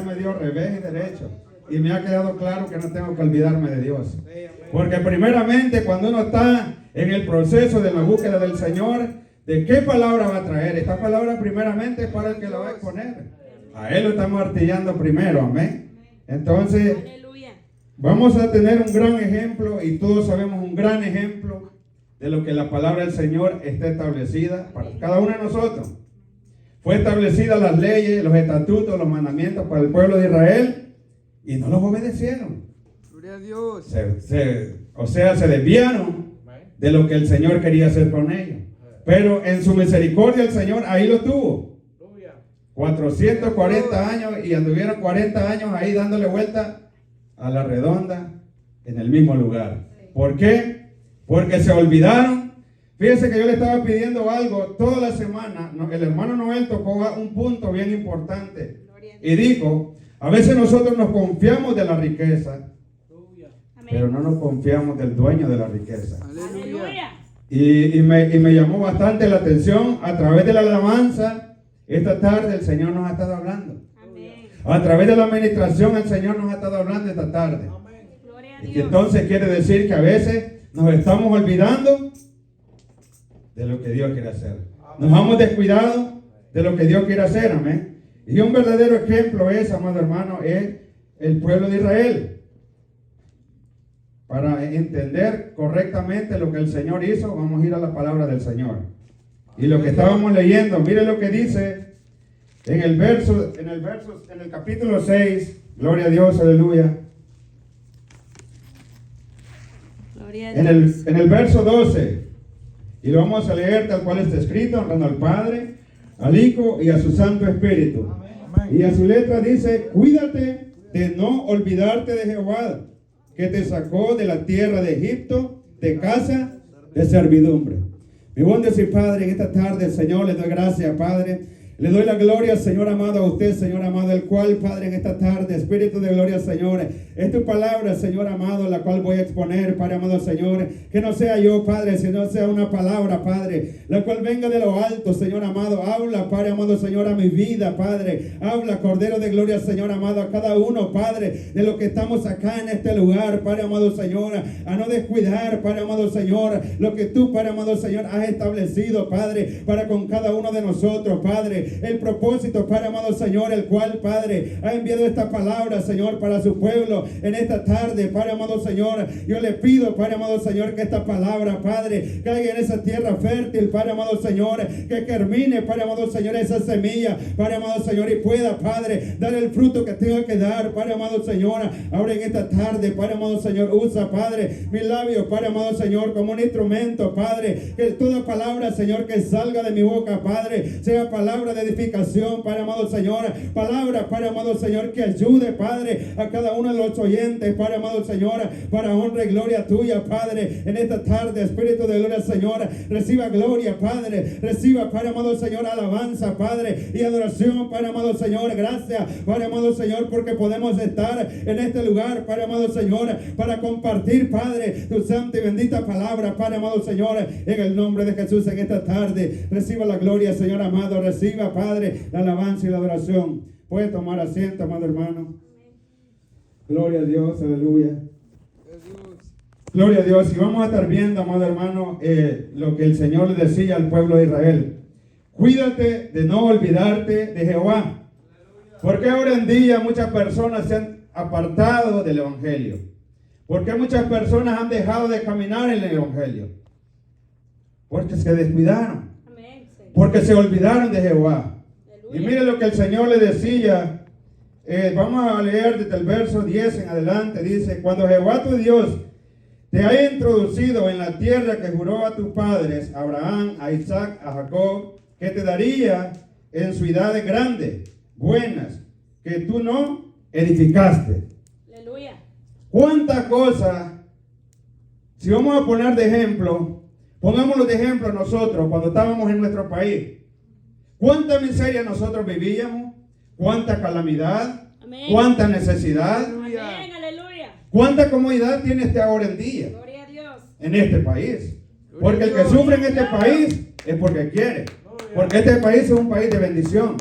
me dio revés y derecho. Y me ha quedado claro que no tengo que olvidarme de Dios. Porque primeramente cuando uno está en el proceso de la búsqueda del Señor, ¿de qué palabra va a traer? Esta palabra primeramente es para el que la va a exponer. A Él lo estamos artillando primero, amén. Entonces, vamos a tener un gran ejemplo, y todos sabemos un gran ejemplo de lo que la palabra del Señor está establecida para cada uno de nosotros. Fue establecida las leyes, los estatutos, los mandamientos para el pueblo de Israel y no los obedecieron. Gloria a Dios. Se desviaron de lo que el Señor quería hacer con ellos. Pero en su misericordia el Señor ahí lo tuvo. 440 años y anduvieron 40 años ahí dándole vuelta a la redonda en el mismo lugar. ¿Por qué? Porque se olvidaron. Fíjense que yo le estaba pidiendo algo toda la semana. El hermano Noel tocó un punto bien importante y dijo: a veces nosotros nos confiamos de la riqueza, pero no nos confiamos del dueño de la riqueza. Aleluya. Y me llamó bastante la atención a través de la alabanza. Esta tarde el Señor nos ha estado hablando. A través de la administración el Señor nos ha estado hablando esta tarde. Y que entonces quiere decir que a veces nos estamos olvidando de lo que Dios quiere hacer. Nos hemos descuidado de lo que Dios quiere hacer, amén. Y un verdadero ejemplo es, amado hermano, es el pueblo de Israel. Para entender correctamente lo que el Señor hizo, vamos a ir a la palabra del Señor. Y lo que estábamos leyendo, mire lo que dice en el capítulo 6, gloria a Dios, aleluya. En el verso 12, y lo vamos a leer tal cual está escrito, honrando al Padre, al Hijo y a su Santo Espíritu. Y a su letra dice: cuídate de no olvidarte de Jehová, que te sacó de la tierra de Egipto, de casa de servidumbre. Mi buen Dios y Padre, en esta tarde, Señor, le doy gracias, Padre. Le doy la gloria, Señor amado, a usted, Señor amado, el cual, Padre, en esta tarde, Espíritu de gloria, Señor, es tu palabra, Señor amado, la cual voy a exponer, Padre amado, Señor, que no sea yo, Padre, sino sea una palabra, Padre, la cual venga de lo alto, Señor amado. Habla, Padre amado, Señor, a mi vida, Padre. Habla, Cordero de gloria, Señor amado, a cada uno, Padre, de lo que estamos acá en este lugar, Padre amado, Señor, a no descuidar, Padre amado, Señor, lo que tú, Padre amado, Señor, has establecido, Padre, para con cada uno de nosotros, Padre. El propósito, Padre amado, Señor, el cual, Padre, ha enviado esta palabra, Señor, para su pueblo en esta tarde, Padre amado, Señor. Yo le pido, Padre amado, Señor, que esta palabra, Padre, caiga en esa tierra fértil, Padre amado, Señor, que germine, Padre amado, Señor, esa semilla, Padre amado, Señor, y pueda, Padre, dar el fruto que tenga que dar, Padre amado, Señor. Ahora en esta tarde, Padre amado, Señor, usa, Padre, mis labios, Padre amado, Señor, como un instrumento, Padre, que toda palabra, Señor, que salga de mi boca, Padre, sea palabra de edificación, Padre amado, Señor, palabra, Padre amado, Señor, que ayude, Padre, a cada uno de los oyentes, Padre amado, Señor, para honra y gloria tuya, Padre, en esta tarde. Espíritu de gloria, Señor, reciba gloria, Padre, reciba, Padre amado, Señor, alabanza, Padre, y adoración, Padre amado, Señor. Gracias, Padre amado, Señor, porque podemos estar en este lugar, Padre amado, Señor, para compartir, Padre, tu santa y bendita palabra, Padre amado, Señor, en el nombre de Jesús. En esta tarde reciba la gloria, Señor amado, reciba, Padre, la alabanza y la adoración. Puede tomar asiento, amado hermano. Gloria a Dios, aleluya. Gloria a Dios. Y vamos a estar viendo, amado hermano, lo que el Señor le decía al pueblo de Israel. Cuídate de no olvidarte de Jehová. Porque ahora en día muchas personas se han apartado del Evangelio. Porque muchas personas han dejado de caminar en el Evangelio. Porque se descuidaron. Porque se olvidaron de Jehová. Y mire lo que el Señor le decía. Vamos a leer desde el verso 10 en adelante. Dice: cuando Jehová tu Dios te ha introducido en la tierra que juró a tus padres, a Abraham, a Isaac, a Jacob, que te daría en ciudades grandes, buenas, que tú no edificaste. Aleluya. ¿Cuántas cosas? Si vamos a poner de ejemplo, pongámoslo de ejemplo nosotros cuando estábamos en nuestro país. ¿Cuánta miseria nosotros vivíamos? ¿Cuánta calamidad? Amén. ¿Cuánta necesidad? Amén, aleluya. ¿Cuánta comodidad tiene este ahora en día? Gloria a Dios. En este país. Porque el que sufre en este país es porque quiere. Porque este país es un país de bendición.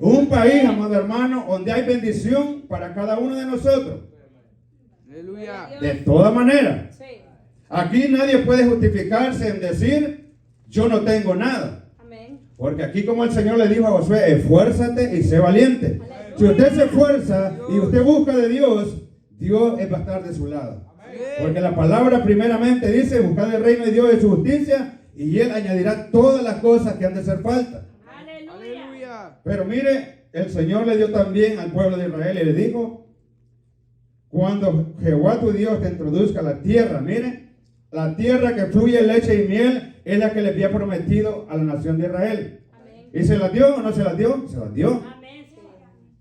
Un país, amado hermano, donde hay bendición para cada uno de nosotros. Aleluya. De toda manera. Sí. Aquí nadie puede justificarse en decir, yo no tengo nada. Amén. Porque aquí como el Señor le dijo a Josué, esfuérzate y sé valiente. Si usted se esfuerza y usted busca de Dios, Dios va a estar de su lado. Porque la palabra primeramente dice, buscad el reino de Dios y su justicia, y Él añadirá todas las cosas que han de hacer falta. Aleluya. Aleluya. Pero mire, el Señor le dio también al pueblo de Israel y le dijo, cuando Jehová tu Dios te introduzca a la tierra, mire, la tierra que fluye leche y miel es la que le había prometido a la nación de Israel. Amén. ¿Y se la dio o no se la dio? Se la dio. Amén. Sí.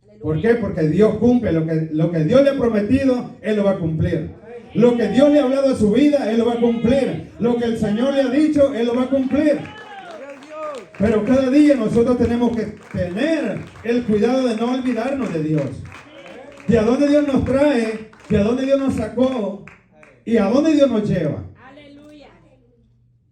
Aleluya. ¿Por qué? Porque Dios cumple lo que Dios le ha prometido, Él lo va a cumplir. Lo que Dios le ha hablado a su vida, Él lo va a cumplir. Lo que el Señor le ha dicho, Él lo va a cumplir. Gloria a Dios. Pero cada día nosotros tenemos que tener el cuidado de no olvidarnos de Dios. De a dónde Dios nos trae, de a dónde Dios nos sacó y a dónde Dios nos lleva. Aleluya.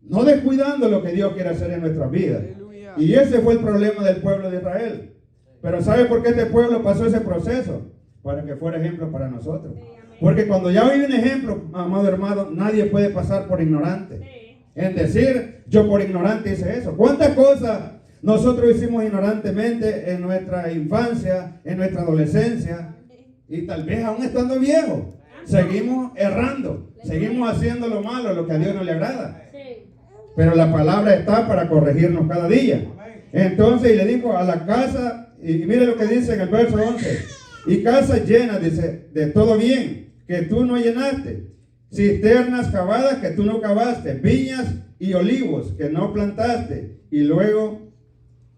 No descuidando lo que Dios quiere hacer en nuestras vidas. Aleluya. Y ese fue el problema del pueblo de Israel. Pero ¿sabe por qué este pueblo pasó ese proceso? Para que fuera ejemplo para nosotros. Porque cuando ya hay un ejemplo, amado hermano, nadie puede pasar por ignorante. Sí. En decir, yo por ignorante hice eso. ¿Cuántas cosas nosotros hicimos ignorantemente en nuestra infancia, en nuestra adolescencia? Y tal vez aún estando viejos, seguimos errando, seguimos haciendo lo malo, lo que a Dios no le agrada. Sí. Pero la palabra está para corregirnos cada día. Entonces, y le dijo a la casa, y mire lo que dice en el verso 11, y casas llenas, dice, de todo bien, que tú no llenaste, cisternas cavadas que tú no cavaste, viñas y olivos que no plantaste, y luego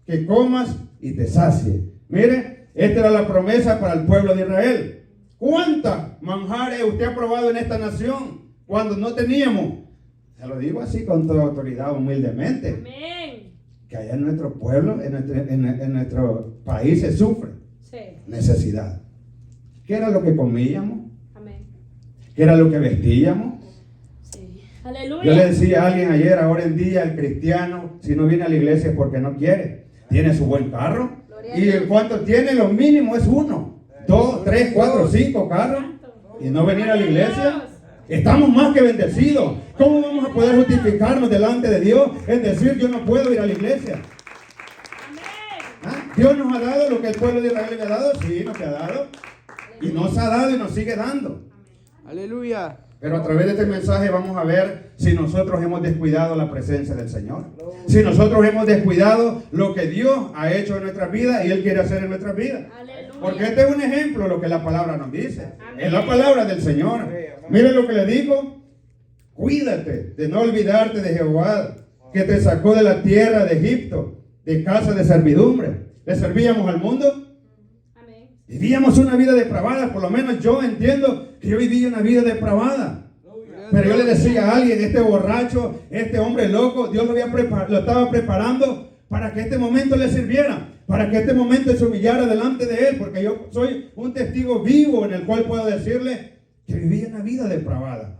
que comas y te sacie. Mire, esta era la promesa para el pueblo de Israel. ¿Cuántas manjares usted ha probado en esta nación cuando no teníamos? Se lo digo así con toda autoridad, humildemente, Amén. que allá en nuestro pueblo, en nuestro país se sufre Sí. necesidad. ¿Qué era lo que comíamos? Amén. ¿Qué era lo que vestíamos? Sí. Yo le Aleluya. decía a alguien ayer, ahora en día el cristiano, si no viene a la iglesia es porque no quiere. Tiene su buen carro. Gloria a Y Dios. en cuanto tiene, lo mínimo es 1, 2, 3, 4, 5 carros. Y no venir a la iglesia. Estamos más que bendecidos. ¿Cómo vamos a poder justificarnos delante de Dios en decir yo no puedo ir a la iglesia? Amén. ¿Ah? Dios nos ha dado lo que el pueblo de Israel le ha dado. Sí, nos ha dado. Y nos ha dado y nos sigue dando. Aleluya. Pero a través de este mensaje vamos a ver si nosotros hemos descuidado la presencia del Señor. Si nosotros hemos descuidado lo que Dios ha hecho en nuestras vidas y Él quiere hacer en nuestras vidas. Aleluya. Porque este es un ejemplo de lo que la palabra nos dice. Es la palabra del Señor. Mire lo que le digo. Cuídate de no olvidarte de Jehová, que te sacó de la tierra de Egipto, de casa de servidumbre. ¿Le servíamos al mundo? Amén. Vivíamos una vida depravada. Por lo menos yo entiendo que yo vivía una vida depravada. Pero yo le decía a alguien, este borracho, este hombre loco, Dios lo estaba preparando para que este momento le sirviera, para que este momento se humillara delante de Él, porque yo soy un testigo vivo en el cual puedo decirle que vivía una vida depravada.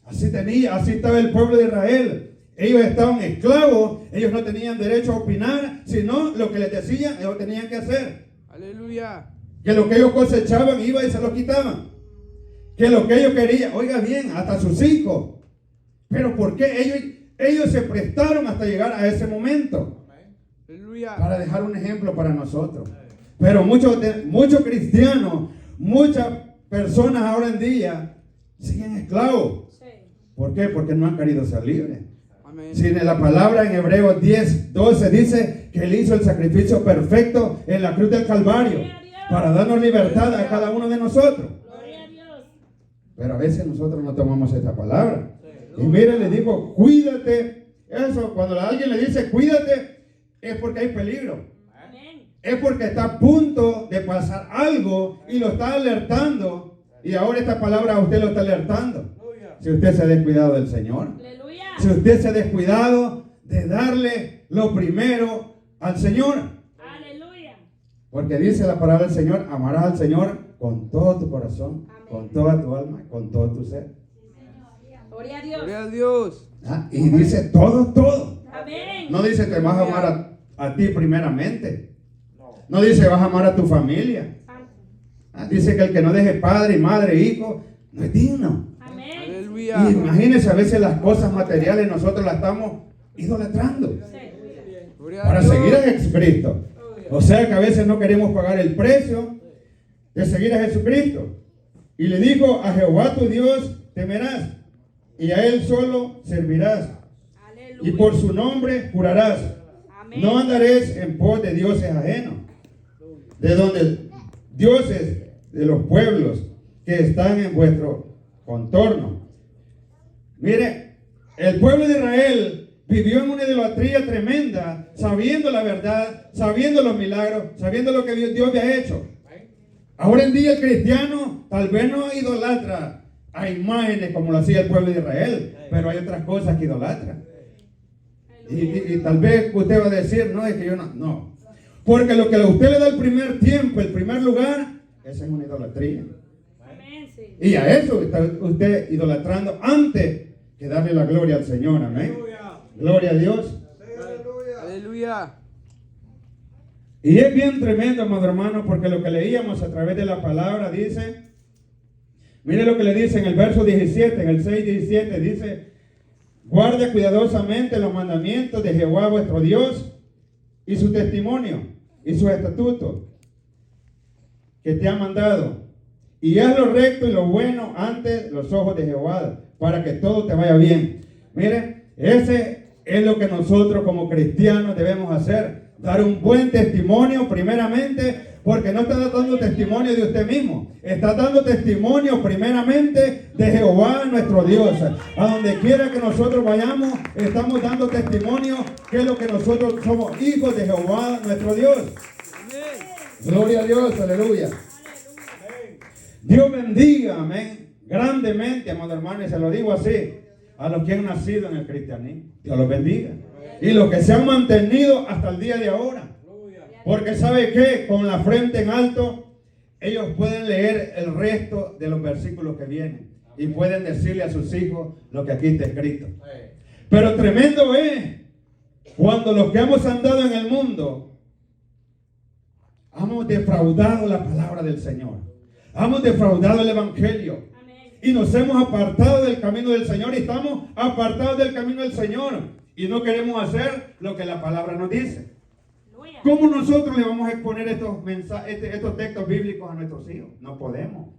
Así estaba el pueblo de Israel. Ellos estaban esclavos, ellos no tenían derecho a opinar, sino lo que les decían, ellos tenían que hacer. Aleluya. Que lo que ellos cosechaban iba y se lo quitaban. Que lo que ellos querían, oiga bien, hasta sus hijos. Pero ¿por qué ellos se prestaron hasta llegar a ese momento? Aleluya. Para dejar un ejemplo para nosotros. Pero muchos cristianos, muchas personas ahora en día siguen esclavos. Sí. ¿Por qué? Porque no han querido ser libres. Amén. Si en la palabra en Hebreos 10:12 dice que Él hizo el sacrificio perfecto en la cruz del Calvario para darnos libertad a cada uno de nosotros. Gloria a Dios. Pero a veces nosotros no tomamos esta palabra. Y mire, le digo, cuídate. Eso, cuando alguien le dice cuídate, es porque hay peligro. Amén. Es porque está a punto de pasar algo y lo está alertando. Y ahora esta palabra a usted lo está alertando. Si usted se ha descuidado del Señor. Aleluya. Si usted se ha descuidado de darle lo primero al Señor. Aleluya. Porque dice la palabra del Señor, amarás al Señor con todo tu corazón, Amén. con toda tu alma, con todo tu ser. Gloria a Dios. Gloria a Dios. ¿Ah? Y dice todo. Amén. No dice te vas a amar a ti primeramente. No dice vas a amar a tu familia. Dice que el que no deje padre, madre, hijo, no es digno. Amén. Aleluya. Y imagínense, a veces las cosas materiales nosotros las estamos idolatrando Gloria para a Dios. seguir a Jesucristo. O sea que a veces no queremos pagar el precio de seguir a Jesucristo. Y le dijo: a Jehová tu Dios temerás, y a Él solo servirás, y por su nombre jurarás. Amén. No andaréis en pos de dioses ajenos, de donde dioses de los pueblos que están en vuestro contorno. Mire, el pueblo de Israel vivió en una idolatría tremenda, sabiendo la verdad, sabiendo los milagros, sabiendo lo que Dios había hecho. Ahora en día el cristiano tal vez no idolatra a imágenes como lo hacía el pueblo de Israel, pero hay otras cosas que idolatra. Y tal vez usted va a decir: no, es que yo no. Porque lo que a usted le da el primer tiempo, el primer lugar, esa es una idolatría. Amén, sí. Y a eso está usted idolatrando antes que darle la gloria al Señor. Amén. Gloria a Dios. Aleluya. Y es bien tremendo, amado hermano, porque lo que leíamos a través de la palabra dice, mire lo que le dice en el verso 17, en el 6:17, dice: guarda cuidadosamente los mandamientos de Jehová vuestro Dios y su testimonio y sus estatutos que te ha mandado, y haz lo recto y lo bueno ante los ojos de Jehová, para que todo te vaya bien. Mire, ese es lo que nosotros como cristianos debemos hacer: dar un buen testimonio primeramente, porque no está dando testimonio de usted mismo, está dando testimonio primeramente de Jehová nuestro Dios. A donde quiera que nosotros vayamos, estamos dando testimonio que es lo que nosotros somos, hijos de Jehová nuestro Dios. Gloria a Dios, aleluya. Dios bendiga, amén, grandemente, amado hermano, y se lo digo así, a los que han nacido en el cristianismo. Dios los bendiga. Y los que se han mantenido hasta el día de ahora. Porque ¿sabe qué? Con la frente en alto, ellos pueden leer el resto de los versículos que vienen. Y pueden decirle a sus hijos lo que aquí está escrito. Pero tremendo es cuando los que hemos andado en el mundo hemos defraudado la palabra del Señor. Hemos defraudado el Evangelio. Y nos hemos apartado del camino del Señor. Y estamos apartados del camino del Señor. Y no queremos hacer lo que la palabra nos dice. ¿Cómo nosotros le vamos a exponer estos textos bíblicos a nuestros hijos? No podemos.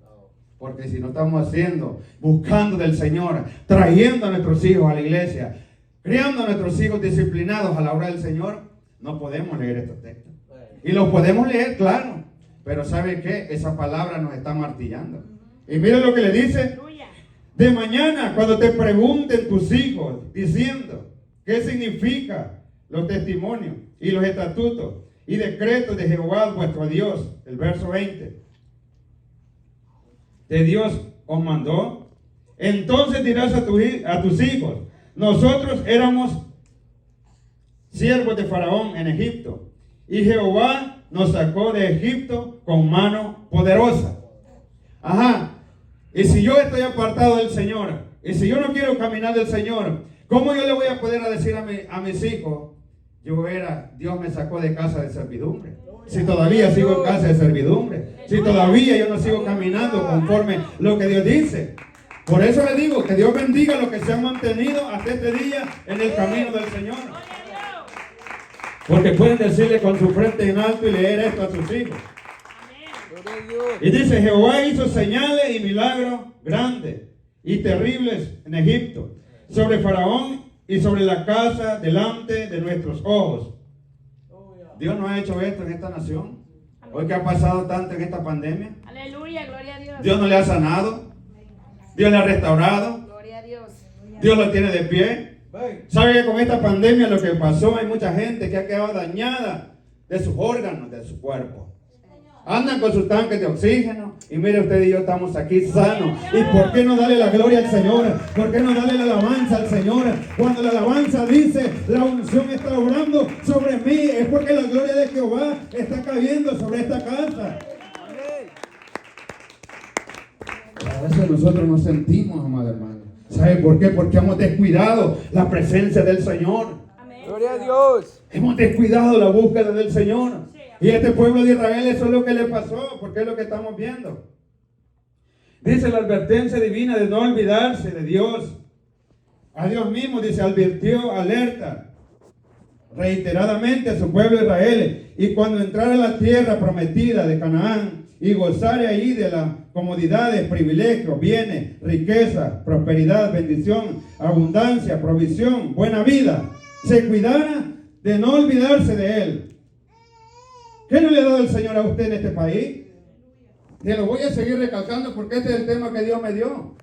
Porque si no estamos haciendo, buscando del Señor, trayendo a nuestros hijos a la iglesia, criando a nuestros hijos disciplinados a la obra del Señor, no podemos leer estos textos. Y los podemos leer, claro, pero ¿sabe qué? Esa palabra nos está martillando. Y mire lo que le dice: de mañana, cuando te pregunten tus hijos, diciendo qué significa los testimonios y los estatutos y decretos de Jehová vuestro Dios, el verso 20, de Dios os mandó, entonces dirás a tus hijos: nosotros éramos siervos de Faraón en Egipto, y Jehová nos sacó de Egipto con mano poderosa. Ajá. Y si yo estoy apartado del Señor, y si yo no quiero caminar del Señor, ¿cómo yo le voy a poder decir a mis hijos: Dios me sacó de casa de servidumbre? Si todavía sigo en casa de servidumbre, si todavía yo no sigo caminando conforme lo que Dios dice. Por eso le digo que Dios bendiga a los que se han mantenido hasta este día en el camino del Señor. Porque pueden decirle con su frente en alto y leer esto a sus hijos. Y dice: Jehová hizo señales y milagros grandes y terribles en Egipto, sobre Faraón y sobre la casa delante de nuestros ojos. Dios no ha hecho esto en esta nación. Hoy que ha pasado tanto en esta pandemia. Aleluya, gloria a Dios. Dios no le ha sanado. Dios le ha restaurado. Gloria a Dios. Dios lo tiene de pie. ¿Sabe que con esta pandemia lo que pasó? Hay mucha gente que ha quedado dañada de sus órganos, de su cuerpo. Andan con sus tanques de oxígeno. Y mire, usted y yo estamos aquí sanos. ¿Y por qué no darle la gloria al Señor? ¿Por qué no darle la alabanza al Señor? Cuando la alabanza dice: la unción está obrando sobre mí, es porque la gloria de Jehová está cayendo sobre esta casa. A veces nosotros nos sentimos, amado hermano. ¿Sabe por qué? Porque hemos descuidado la presencia del Señor. Amén. Gloria a Dios. Hemos descuidado la búsqueda del Señor. Y a este pueblo de Israel eso es lo que le pasó, porque es lo que estamos viendo. Dice la advertencia divina de no olvidarse de Dios. A Dios mismo, dice, advirtió, alerta reiteradamente a su pueblo Israel. Y cuando entrara a la tierra prometida de Canaán y gozare ahí de las comodidades, privilegios, bienes, riqueza, prosperidad, bendición, abundancia, provisión, buena vida, se cuidara de no olvidarse de Él. ¿Qué no le ha dado el Señor a usted en este país? Te lo voy a seguir recalcando porque este es el tema que Dios me dio.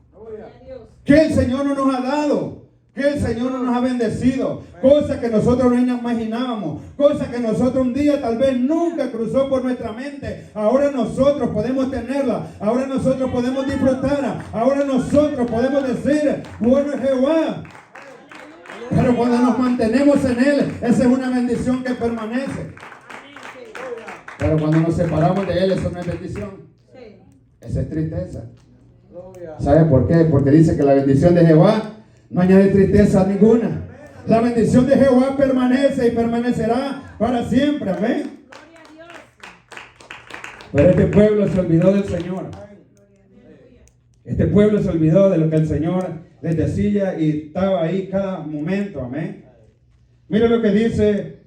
¿Qué el Señor no nos ha dado? ¿Qué el Señor no nos ha bendecido? Cosas que nosotros no imaginábamos. Cosas que nosotros un día tal vez nunca cruzó por nuestra mente. Ahora nosotros podemos tenerla. Ahora nosotros podemos disfrutarla. Ahora nosotros podemos decir, bueno es Jehová. Pero cuando nos mantenemos en Él, esa es una bendición que permanece. Pero cuando nos separamos de Él, eso no es bendición. Esa es tristeza. ¿Sabe por qué? Porque dice que la bendición de Jehová no añade tristeza ninguna. La bendición de Jehová permanece y permanecerá para siempre. Amén. Pero este pueblo se olvidó del Señor. Este pueblo se olvidó de lo que el Señor les decía y estaba ahí cada momento. Amén. Mira lo que dice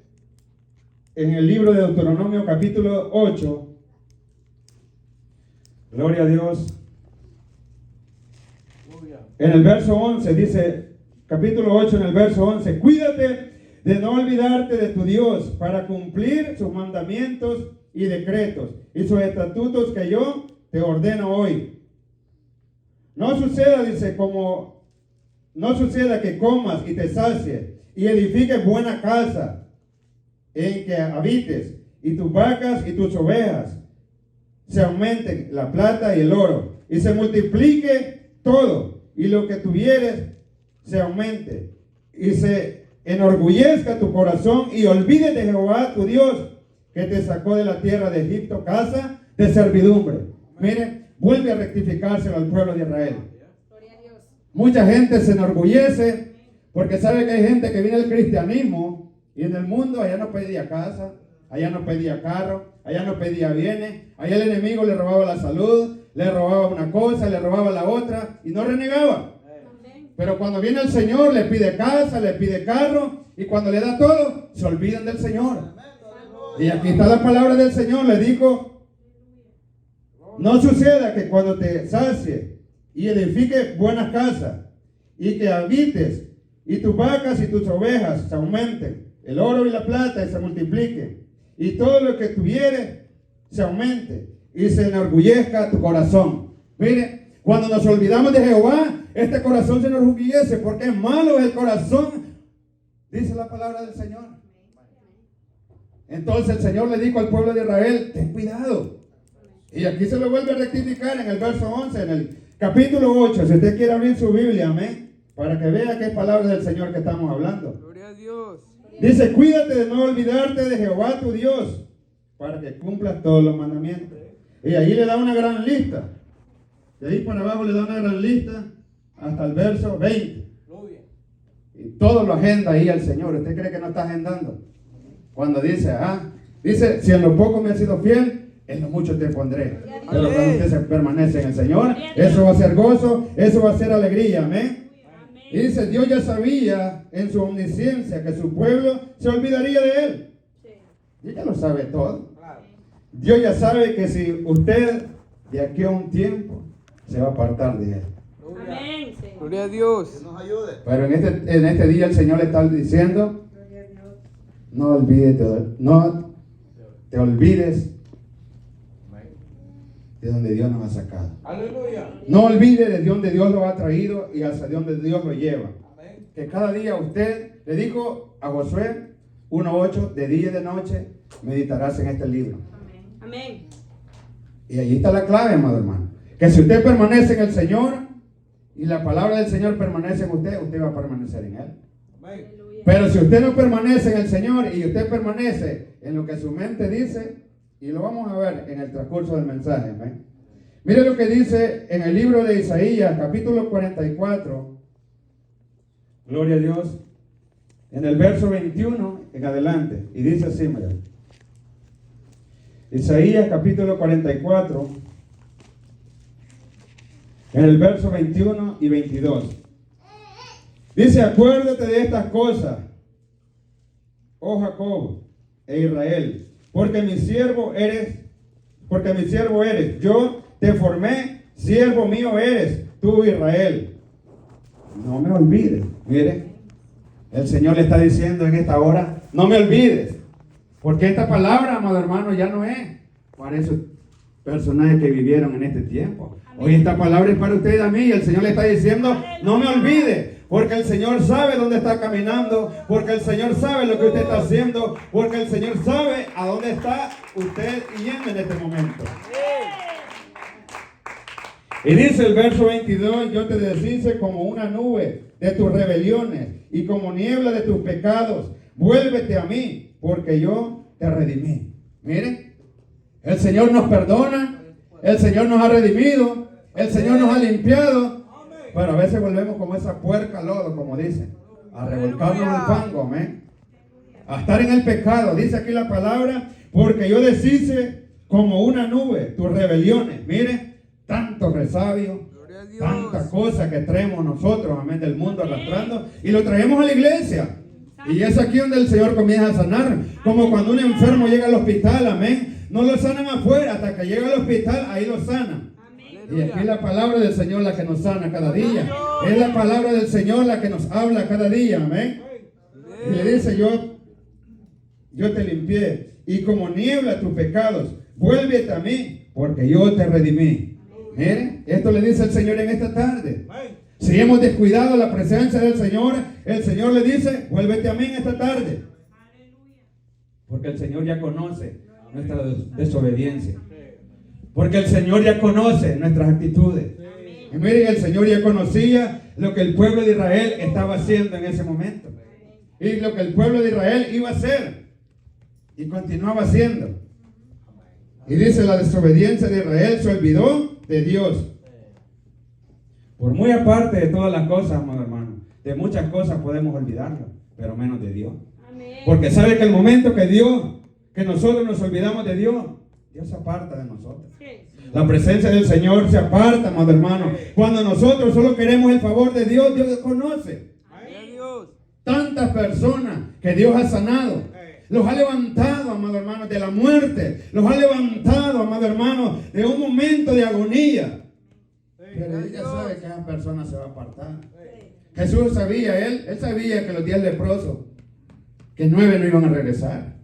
en el libro de Deuteronomio capítulo 8. Gloria a Dios. En el verso 11 dice, capítulo 8 en el verso 11, cuídate de no olvidarte de tu Dios para cumplir sus mandamientos y decretos y sus estatutos que yo te ordeno hoy. No suceda, dice, no suceda que comas y te sacies y edifiques buena casa en que habites y tus vacas y tus ovejas se aumenten la plata y el oro y se multiplique todo y lo que tuvieres se aumente y se enorgullezca tu corazón y olvides de Jehová tu Dios que te sacó de la tierra de Egipto, casa de servidumbre. Mire, vuelve a rectificárselo al pueblo de Israel. Mucha gente se enorgullece porque sabe que hay gente que viene del cristianismo y en el mundo allá no pedía casa, allá no pedía carro, allá no pedía bienes, allá el enemigo le robaba la salud, le robaba una cosa, le robaba la otra y no renegaba. Pero cuando viene el Señor le pide casa, le pide carro y cuando le da todo se olvidan del Señor. Y aquí está la palabra del Señor, le dijo, no suceda que cuando te sacies y edifiques buenas casas y que habites y tus vacas y tus ovejas se aumenten, el oro y la plata se multipliquen y todo lo que tuvieres se aumente y se enorgullezca tu corazón. Mire, cuando nos olvidamos de Jehová, este corazón se enorgullece porque es malo el corazón, dice la palabra del Señor. Entonces el Señor le dijo al pueblo de Israel, ten cuidado. Y aquí se lo vuelve a rectificar en el verso 11, en el capítulo 8, si usted quiere abrir su Biblia, amén, para que vea qué palabra del Señor que estamos hablando. Gloria a Dios. Dice, cuídate de no olvidarte de Jehová tu Dios, para que cumplas todos los mandamientos. Y ahí le da una gran lista. De ahí para abajo le da una gran lista hasta el verso 20. Y todo lo agenda ahí al Señor. ¿Usted cree que no está agendando? Cuando dice, dice, si en lo poco me has sido fiel, en lo mucho te pondré. Pero cuando usted se permanece en el Señor, eso va a ser gozo, eso va a ser alegría, amén. Y dice, Dios ya sabía en su omnisciencia que su pueblo se olvidaría de Él. Y ella lo sabe todo. Dios ya sabe que si usted de aquí a un tiempo se va a apartar de Él. Amén. Gloria a Dios. Que nos ayude. Pero en este día el Señor le está diciendo, no te olvides de donde Dios nos ha sacado. Aleluya. No olvides de donde Dios lo ha traído y hacia donde Dios lo lleva. Que cada día usted, le dijo a Josué 1:8, de día y de noche meditarás en este libro. Amén. Y allí está la clave, amado hermano. Que si usted permanece en el Señor y la palabra del Señor permanece en usted, usted va a permanecer en Él. Amén. Pero si usted no permanece en el Señor y usted permanece en lo que su mente dice, y lo vamos a ver en el transcurso del mensaje. ¿Ven? Mire lo que dice en el libro de Isaías, capítulo 44. Gloria a Dios. En el verso 21 en adelante. Y dice así, mira. Isaías capítulo 44, en el verso 21 y 22. Dice, acuérdate de estas cosas, oh Jacob e Israel, porque mi siervo eres, yo te formé, siervo mío eres, tú Israel. No me olvides. Mire, el Señor le está diciendo en esta hora, no me olvides, porque esta palabra, amado hermano, ya no es para esos personajes que vivieron en este tiempo. Hoy esta palabra es para usted y a mí, y el Señor le está diciendo, no me olvide, porque el Señor sabe dónde está caminando, porque el Señor sabe lo que usted está haciendo, porque el Señor sabe a dónde está usted yendo en este momento. Y dice el verso 22, yo te deshice como una nube de tus rebeliones y como niebla de tus pecados. Vuélvete a mí, porque yo te redimí. Miren, el Señor nos perdona, el Señor nos ha redimido, el Señor nos ha limpiado, pero a veces volvemos como esa puerca al lodo, como dicen, a revolcarnos en el fango, amén, a estar en el pecado. Dice aquí la palabra, porque yo deshice como una nube tus rebeliones. Miren, tanto resabio, tantas cosas que traemos nosotros, amén, del mundo arrastrando, y lo traemos a la iglesia. Y es aquí donde el Señor comienza a sanar, como cuando un enfermo llega al hospital, amén, no lo sanan afuera, hasta que llega al hospital, ahí lo sanan. Y aquí es la palabra del Señor la que nos sana cada día. Es la palabra del Señor la que nos habla cada día, amén. Y le dice, yo te limpié, y como niebla tus pecados, vuélvete a mí, porque yo te redimí. Miren, esto le dice el Señor en esta tarde. Si hemos descuidado la presencia del Señor, el Señor le dice, vuélvete a mí en esta tarde. Porque el Señor ya conoce nuestra desobediencia. Porque el Señor ya conoce nuestras actitudes. Y miren, el Señor ya conocía lo que el pueblo de Israel estaba haciendo en ese momento. Y lo que el pueblo de Israel iba a hacer. Y continuaba haciendo. Y dice, la desobediencia de Israel se olvidó de Dios. Por muy aparte de todas las cosas, amado hermano, de muchas cosas podemos olvidarlo, pero menos de Dios. Amén. Porque sabe que el momento que nosotros nos olvidamos de Dios, Dios se aparta de nosotros. Sí. La presencia del Señor se aparta, amado hermano. Cuando nosotros solo queremos el favor de Dios, Dios conoce. Amén. Tantas personas que Dios ha sanado, los ha levantado, amado hermano, de la muerte. Los ha levantado, amado hermano, de un momento de agonía. Pero ella sabe que esa persona se va a apartar. Jesús sabía, él sabía que los 10 leprosos, que 9 no iban a regresar.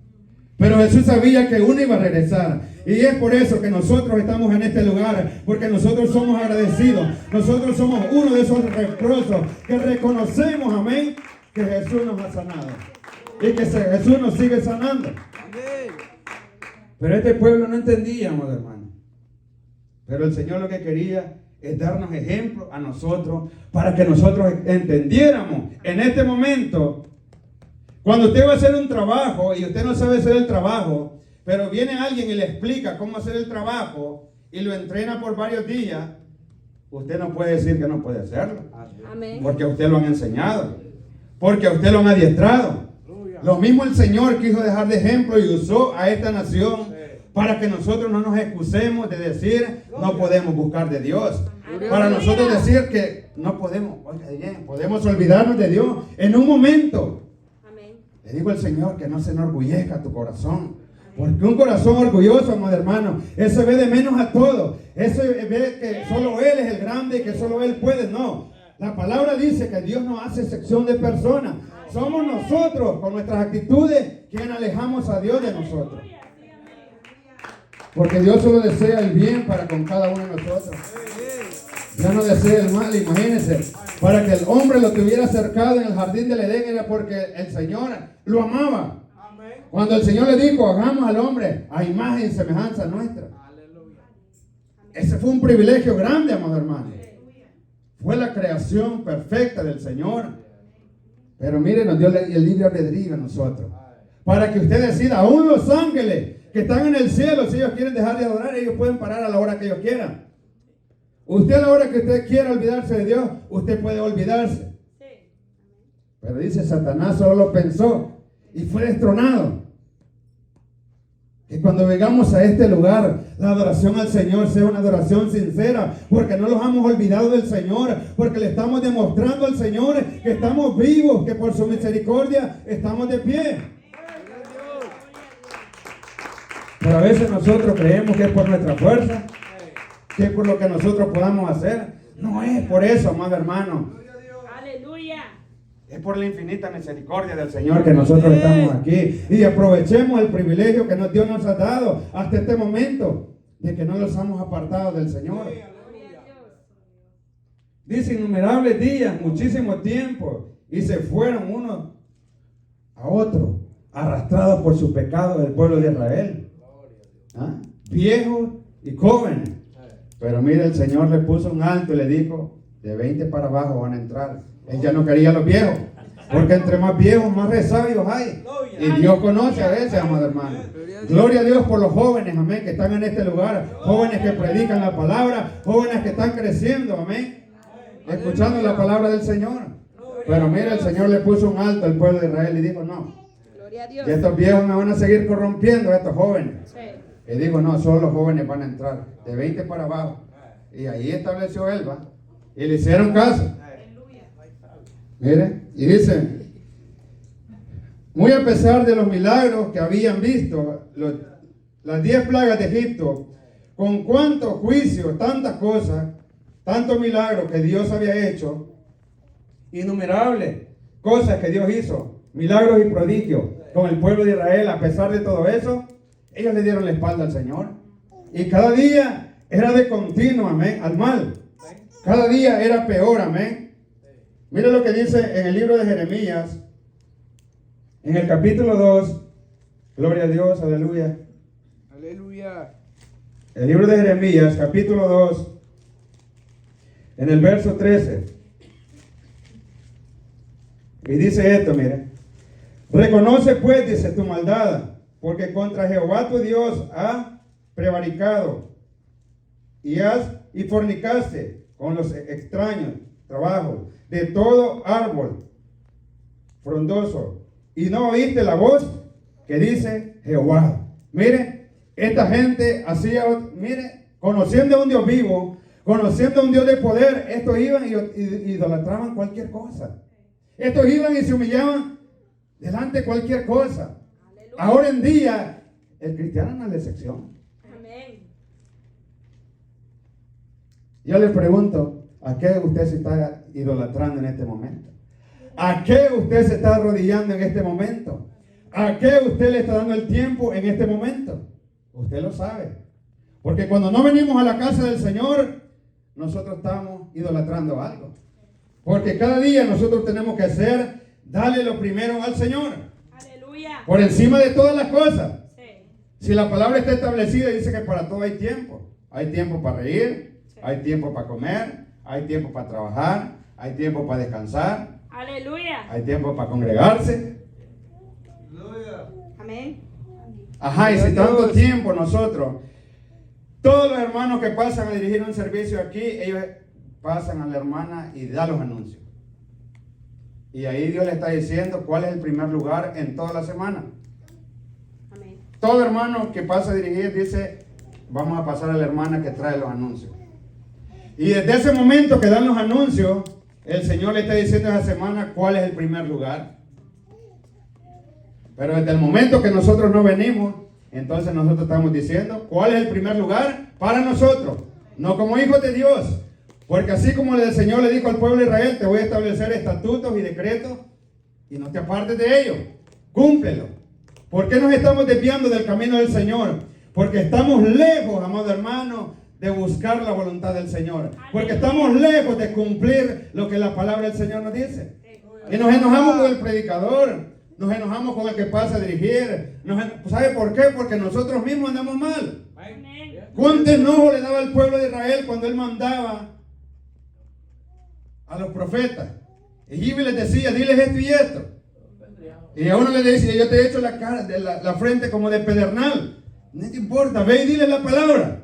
Pero Jesús sabía que uno iba a regresar. Y es por eso que nosotros estamos en este lugar, porque nosotros somos agradecidos. Nosotros somos uno de esos leprosos que reconocemos, amén, que Jesús nos ha sanado. Y que Jesús nos sigue sanando. Amén. Pero este pueblo no entendía, amado hermano. Pero el Señor lo que quería es darnos ejemplo a nosotros, para que nosotros entendiéramos en este momento. Cuando usted va a hacer un trabajo y usted no sabe hacer el trabajo, pero viene alguien y le explica cómo hacer el trabajo y lo entrena por varios días, usted no puede decir que no puede hacerlo. Amén. Porque a usted lo han enseñado, porque a usted lo han adiestrado. Lo mismo el Señor quiso dejar de ejemplo y usó a esta nación para que nosotros no nos excusemos de decir no podemos buscar de Dios. Para nosotros decir que no podemos, oiga bien, podemos olvidarnos de Dios en un momento. Amén. Le digo al Señor que no se enorgullezca tu corazón. Porque un corazón orgulloso, amado hermano, ese ve de menos a todo. Ese ve que solo Él es el grande y que solo Él puede. No. La palabra dice que Dios no hace excepción de personas. Somos nosotros, con nuestras actitudes, quien alejamos a Dios de nosotros. Porque Dios solo desea el bien para con cada uno de nosotros. Ya no desea el mal, imagínense. Para que el hombre lo tuviera cercado en el jardín del Edén era porque el Señor lo amaba. Cuando el Señor le dijo, hagamos al hombre a imagen y semejanza nuestra. Ese fue un privilegio grande, amado hermano. Fue la creación perfecta del Señor. Pero miren, nos dio el libre albedrío a nosotros. Para que usted decida, aún los ángeles que están en el cielo, si ellos quieren dejar de adorar, ellos pueden parar a la hora que ellos quieran. Usted a la hora que usted quiera olvidarse de Dios, usted puede olvidarse. Pero dice, Satanás solo lo pensó y fue destronado. Que cuando llegamos a este lugar, la adoración al Señor sea una adoración sincera, porque no nos hemos olvidado del Señor, porque le estamos demostrando al Señor que estamos vivos, que por su misericordia estamos de pie. Pero a veces nosotros creemos que es por nuestra fuerza, que es por lo que nosotros podamos hacer. No es por eso, amado hermano. Aleluya. Es por la infinita misericordia del Señor que nosotros estamos aquí. Y aprovechemos el privilegio que Dios nos ha dado hasta este momento, de que no nos hemos apartado del Señor. Dice innumerables días, muchísimo tiempo, y se fueron uno a otro, arrastrados por sus pecados del pueblo de Israel. ¿Ah? Viejos y jóvenes. Pero mire, el Señor le puso un alto y le dijo, de 20 para abajo van a entrar. Él ya no quería a los viejos, porque entre más viejos, más resabios hay. Y Dios conoce a veces, amado hermano. Gloria a Dios por los jóvenes, amén, que están en este lugar. Jóvenes que predican la palabra, jóvenes que están creciendo, amén, escuchando la palabra del Señor. Pero mire, el Señor le puso un alto al pueblo de Israel y dijo, no, y estos viejos me van a seguir corrompiendo, estos jóvenes. Y digo, no, solo los jóvenes van a entrar, de 20 para abajo. Y ahí estableció él, ¿va? Y le hicieron caso. Mire, y dice, muy a pesar de los milagros que habían visto, las 10 plagas de Egipto, con cuánto juicio, tantas cosas, tantos milagros que Dios había hecho, innumerables cosas que Dios hizo, milagros y prodigios con el pueblo de Israel. A pesar de todo eso, ellos le dieron la espalda al Señor. Y cada día era de continuo, amén, al mal. Cada día era peor, amén. Mire lo que dice en el libro de Jeremías, en el capítulo 2, gloria a Dios, aleluya. Aleluya. El libro de Jeremías, capítulo 2, en el verso 13. Y dice esto, mire. Reconoce pues, dice, tu maldad, porque contra Jehová tu Dios has prevaricado y fornicaste con los extraños trabajos de todo árbol frondoso, y no oíste la voz que dice Jehová. Mire, esta gente hacía, mire, conociendo a un Dios vivo, conociendo a un Dios de poder, estos iban y idolatraban cualquier cosa. Estos iban y se humillaban delante de cualquier cosa. Aleluya. Ahora en día, el cristiano no es la excepción. Amén. Yo le pregunto, ¿a qué usted se está idolatrando en este momento? ¿A qué usted se está arrodillando en este momento? ¿A qué usted le está dando el tiempo en este momento? Usted lo sabe. Porque cuando no venimos a la casa del Señor, nosotros estamos idolatrando algo. Porque cada día nosotros tenemos que darle lo primero al Señor. Aleluya. Por encima de todas las cosas. Sí. Si la palabra está establecida, dice que para todo hay tiempo. Hay tiempo para reír, hay tiempo para comer, hay tiempo para trabajar, hay tiempo para descansar. Aleluya. Hay tiempo para congregarse. Amén. Ajá, y si tanto tiempo nosotros, todos los hermanos que pasan a dirigir un servicio aquí, ellos pasan a la hermana y da los anuncios. Y ahí Dios le está diciendo cuál es el primer lugar en toda la semana. Amén. Todo hermano que pasa a dirigir dice, vamos a pasar a la hermana que trae los anuncios. Y desde ese momento que dan los anuncios, el Señor le está diciendo esa semana cuál es el primer lugar. Pero desde el momento que nosotros no venimos, entonces nosotros estamos diciendo cuál es el primer lugar para nosotros. No como hijos de Dios. Porque así como el Señor le dijo al pueblo de Israel, te voy a establecer estatutos y decretos y no te apartes de ellos. Cúmplelo. ¿Por qué nos estamos desviando del camino del Señor? Porque estamos lejos, amado hermano, de buscar la voluntad del Señor. Porque estamos lejos de cumplir lo que la palabra del Señor nos dice. Y nos enojamos con el predicador, nos enojamos con el que pasa a dirigir. ¿Sabe por qué? Porque nosotros mismos andamos mal. ¿Cuánto enojo le daba al pueblo de Israel cuando él mandaba a los profetas? Y les decía, diles esto y esto. Y a uno le decía, yo te he hecho la frente como de pedernal. No te importa, ve y dile la palabra.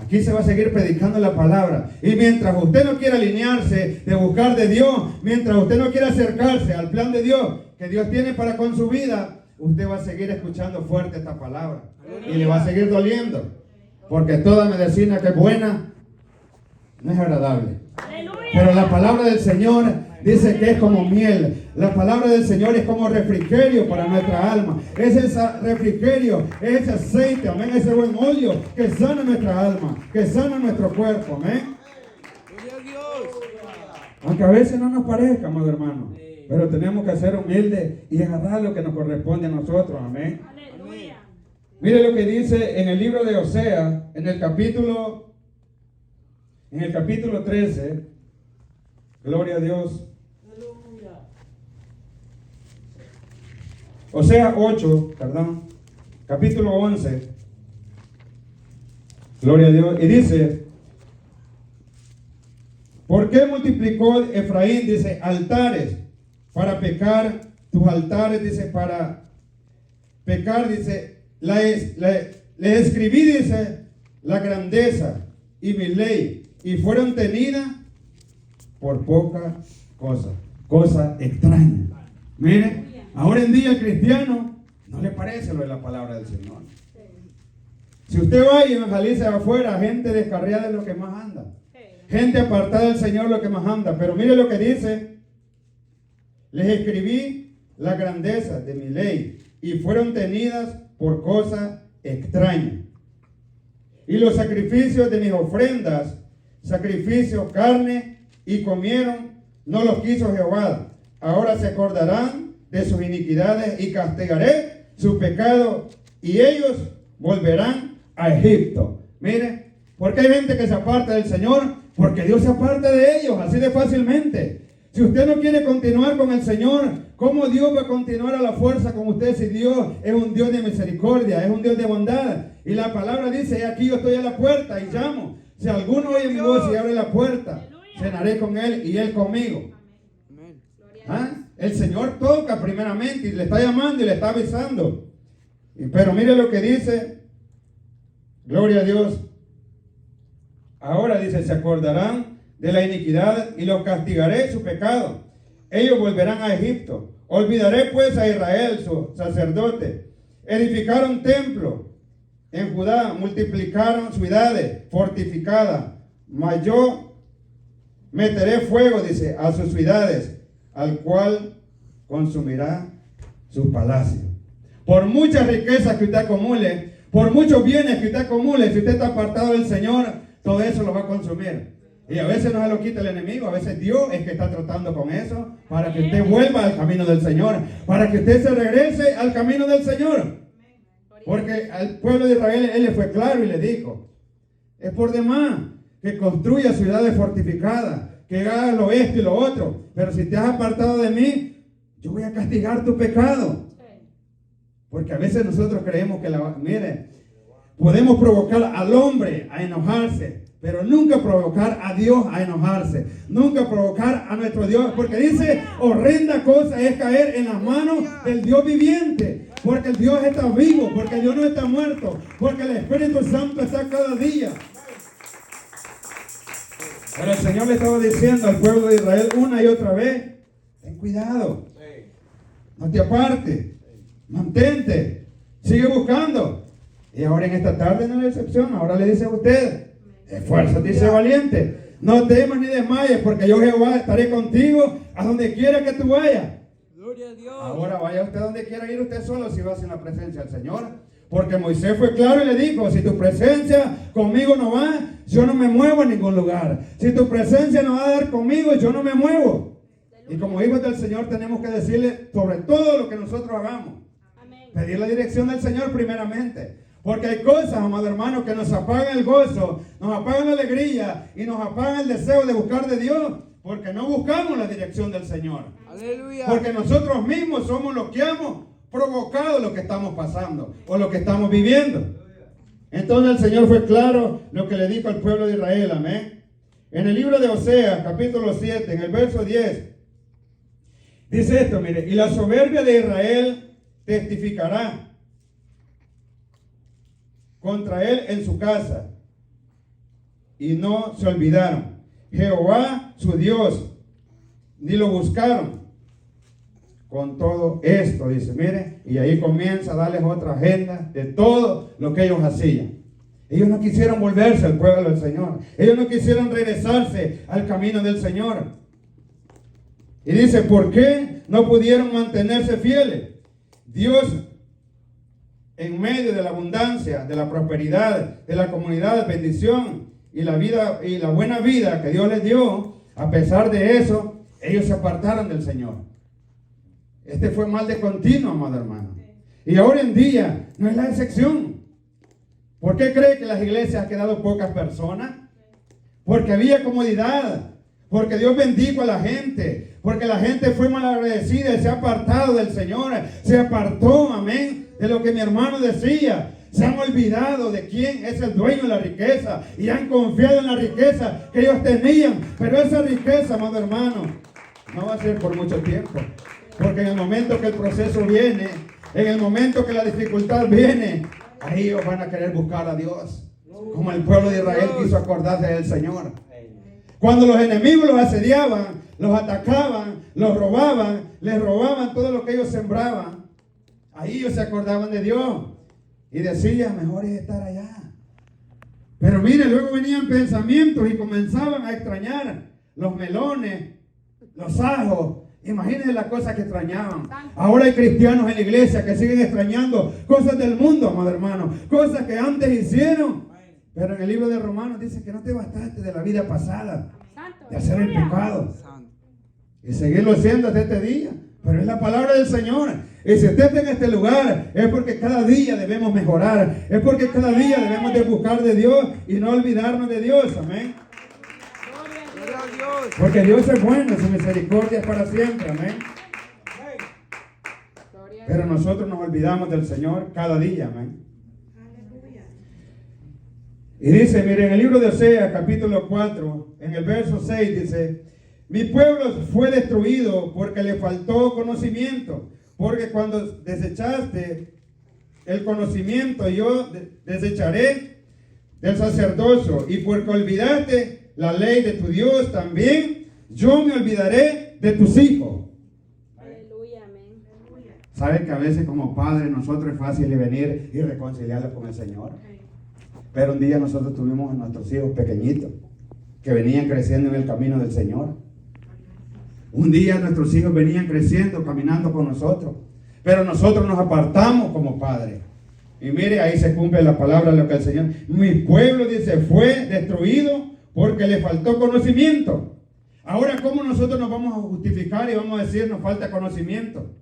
Aquí se va a seguir predicando la palabra. Y mientras usted no quiera alinearse de buscar de Dios, mientras usted no quiera acercarse al plan de Dios que Dios tiene para con su vida, usted va a seguir escuchando fuerte esta palabra. Y le va a seguir doliendo. Porque toda medicina que es buena no es agradable. Pero la palabra del Señor dice que es como miel. La palabra del Señor es como refrigerio para nuestra alma. Es ese refrigerio, es ese aceite, amén, ese buen óleo que sana nuestra alma, que sana nuestro cuerpo, amén. Gloria a Dios. Aunque a veces no nos parezca, amado hermano, pero tenemos que ser humildes y agarrar lo que nos corresponde a nosotros, amén. Aleluya. Mire lo que dice en el libro de Oseas, en el capítulo 13, gloria a Dios. Oseas 8, capítulo 11, gloria a Dios, y dice, ¿por qué multiplicó Efraín, dice, altares para pecar? Tus altares, dice, para pecar, dice, les escribí, dice, la grandeza y mi ley, y fueron tenidas por poca cosa extraña. Mire, ahora en día el cristiano no le parece lo de la palabra del Señor. Si usted va y evangeliza afuera, gente descarriada es lo que más anda. Gente apartada del Señor lo que más anda. Pero mire lo que dice. Les escribí la grandeza de mi ley y fueron tenidas por cosa extraña. Y los sacrificios de mis ofrendas, sacrificios, carne, y comieron, no los quiso Jehová. Ahora se acordarán de sus iniquidades y castigaré su pecado y ellos volverán a Egipto. Mire, porque hay gente que se aparta del Señor, porque Dios se aparta de ellos, así de fácilmente. Si usted no quiere continuar con el Señor, ¿cómo Dios va a continuar a la fuerza con usted si Dios es un Dios de misericordia, es un Dios de bondad? Y la palabra dice, aquí yo estoy a la puerta y llamo. Si alguno oye mi voz y abre la puerta, cenaré con él y él conmigo. ¿Ah? El Señor toca primeramente y le está llamando y le está avisando. Pero mire lo que dice, gloria a Dios. Ahora dice, se acordarán de la iniquidad y los castigaré su pecado. Ellos volverán a Egipto. Olvidaré pues a Israel, su sacerdote. Edificaron templo en Judá, multiplicaron ciudades fortificadas. Mas yo meteré fuego, dice, a sus ciudades, al cual consumirá sus palacios. Por muchas riquezas que usted acumule, por muchos bienes que usted acumule, si usted está apartado del Señor, todo eso lo va a consumir. Y a veces no se lo quita el enemigo, a veces Dios es que está tratando con eso, para que usted vuelva al camino del Señor, para que usted se regrese al camino del Señor. Porque al pueblo de Israel, Él le fue claro y le dijo, es por demás que construya ciudades fortificadas, que haga lo esto y lo otro, pero si te has apartado de mí, yo voy a castigar tu pecado. Porque a veces nosotros creemos que, mire, podemos provocar al hombre a enojarse, pero nunca provocar a Dios a enojarse, nunca provocar a nuestro Dios, porque dice, horrenda cosa es caer en las manos del Dios viviente, porque el Dios está vivo, porque Dios no está muerto, porque el Espíritu Santo está cada día. Pero el Señor le estaba diciendo al pueblo de Israel una y otra vez, ten cuidado, no te apartes, mantente, sigue buscando. Y ahora en esta tarde no es excepción, ahora le dice a usted, esfuérzate y sé valiente, no temas ni desmayes, porque yo Jehová estaré contigo a donde quiera que tú vayas. Gloria a Dios. Ahora vaya usted donde quiera ir usted solo si va sin la presencia del Señor. Porque Moisés fue claro y le dijo, si tu presencia conmigo no va, yo no me muevo a ningún lugar. Si tu presencia no va a dar conmigo, yo no me muevo. Y como hijos del Señor tenemos que decirle sobre todo lo que nosotros hagamos. Pedir la dirección del Señor primeramente. Porque hay cosas, amado hermano, que nos apagan el gozo, nos apagan la alegría y nos apagan el deseo de buscar de Dios. Porque no buscamos la dirección del Señor. Aleluya. Porque nosotros mismos somos los que hemos provocado lo que estamos pasando o lo que estamos viviendo. Entonces el Señor fue claro lo que le dijo al pueblo de Israel, amén. En el libro de Oseas, capítulo 7, en el verso 10, dice esto, mire, y la soberbia de Israel testificará contra él en su casa, y no se olvidaron. Jehová su Dios, ni lo buscaron. Con todo esto, dice, mire, y ahí comienza a darles otra agenda de todo lo que ellos hacían. Ellos no quisieron volverse al pueblo del Señor. Ellos no quisieron regresarse al camino del Señor. Y dice, ¿por qué no pudieron mantenerse fieles? Dios, en medio de la abundancia, de la prosperidad, de la comunidad de bendición y la vida y la buena vida que Dios les dio, a pesar de eso, ellos se apartaron del Señor. Este fue mal de continuo, amado hermano. Y ahora en día no es la excepción. ¿Por qué cree que las iglesias han quedado pocas personas? Porque había comodidad. Porque Dios bendijo a la gente. Porque la gente fue mal agradecida y se ha apartado del Señor. Se apartó, amén, de lo que mi hermano decía. Se han olvidado de quién es el dueño de la riqueza. Y han confiado en la riqueza que ellos tenían. Pero esa riqueza, amado hermano, no va a ser por mucho tiempo. Porque en el momento que el proceso viene, en el momento que la dificultad viene, ahí ellos van a querer buscar a Dios. Como el pueblo de Israel quiso acordarse del Señor. Cuando los enemigos los asediaban, los atacaban, los robaban, les robaban todo lo que ellos sembraban, ahí ellos se acordaban de Dios. Y decían, mejor es estar allá. Pero mire, luego venían pensamientos y comenzaban a extrañar los melones, los ajos. Imagínense las cosas que extrañaban. Ahora hay cristianos en la iglesia que siguen extrañando cosas del mundo, amado hermano. Cosas que antes hicieron. Pero en el libro de Romanos dice que no te bastaste de la vida pasada, de hacer el pecado y seguirlo haciendo hasta este día. Pero es la palabra del Señor. Y si usted está en este lugar, es porque cada día debemos mejorar. Es porque cada día debemos de buscar de Dios y no olvidarnos de Dios. Amén. Porque Dios es bueno, su misericordia es para siempre, amén. Pero nosotros nos olvidamos del Señor cada día, amén. Y dice, miren, en el libro de Oseas, capítulo 4, en el verso 6 dice, mi pueblo fue destruido porque le faltó conocimiento, porque cuando desechaste el conocimiento, yo desecharé del sacerdocio, y porque olvidaste la ley de tu Dios también, yo me olvidaré de tus hijos. Aleluya, amén. ¿Saben que a veces como padres nosotros es fácil venir y reconciliarlos con el Señor? Pero un día nosotros tuvimos a nuestros hijos pequeñitos que venían creciendo en el camino del Señor. Un día nuestros hijos venían creciendo, caminando con nosotros, pero nosotros nos apartamos como padres. Y mire, ahí se cumple la palabra de lo que el Señor, mi pueblo, dice, fue destruido porque le faltó conocimiento. Ahora, ¿cómo nosotros nos vamos a justificar y vamos a decir nos falta conocimiento?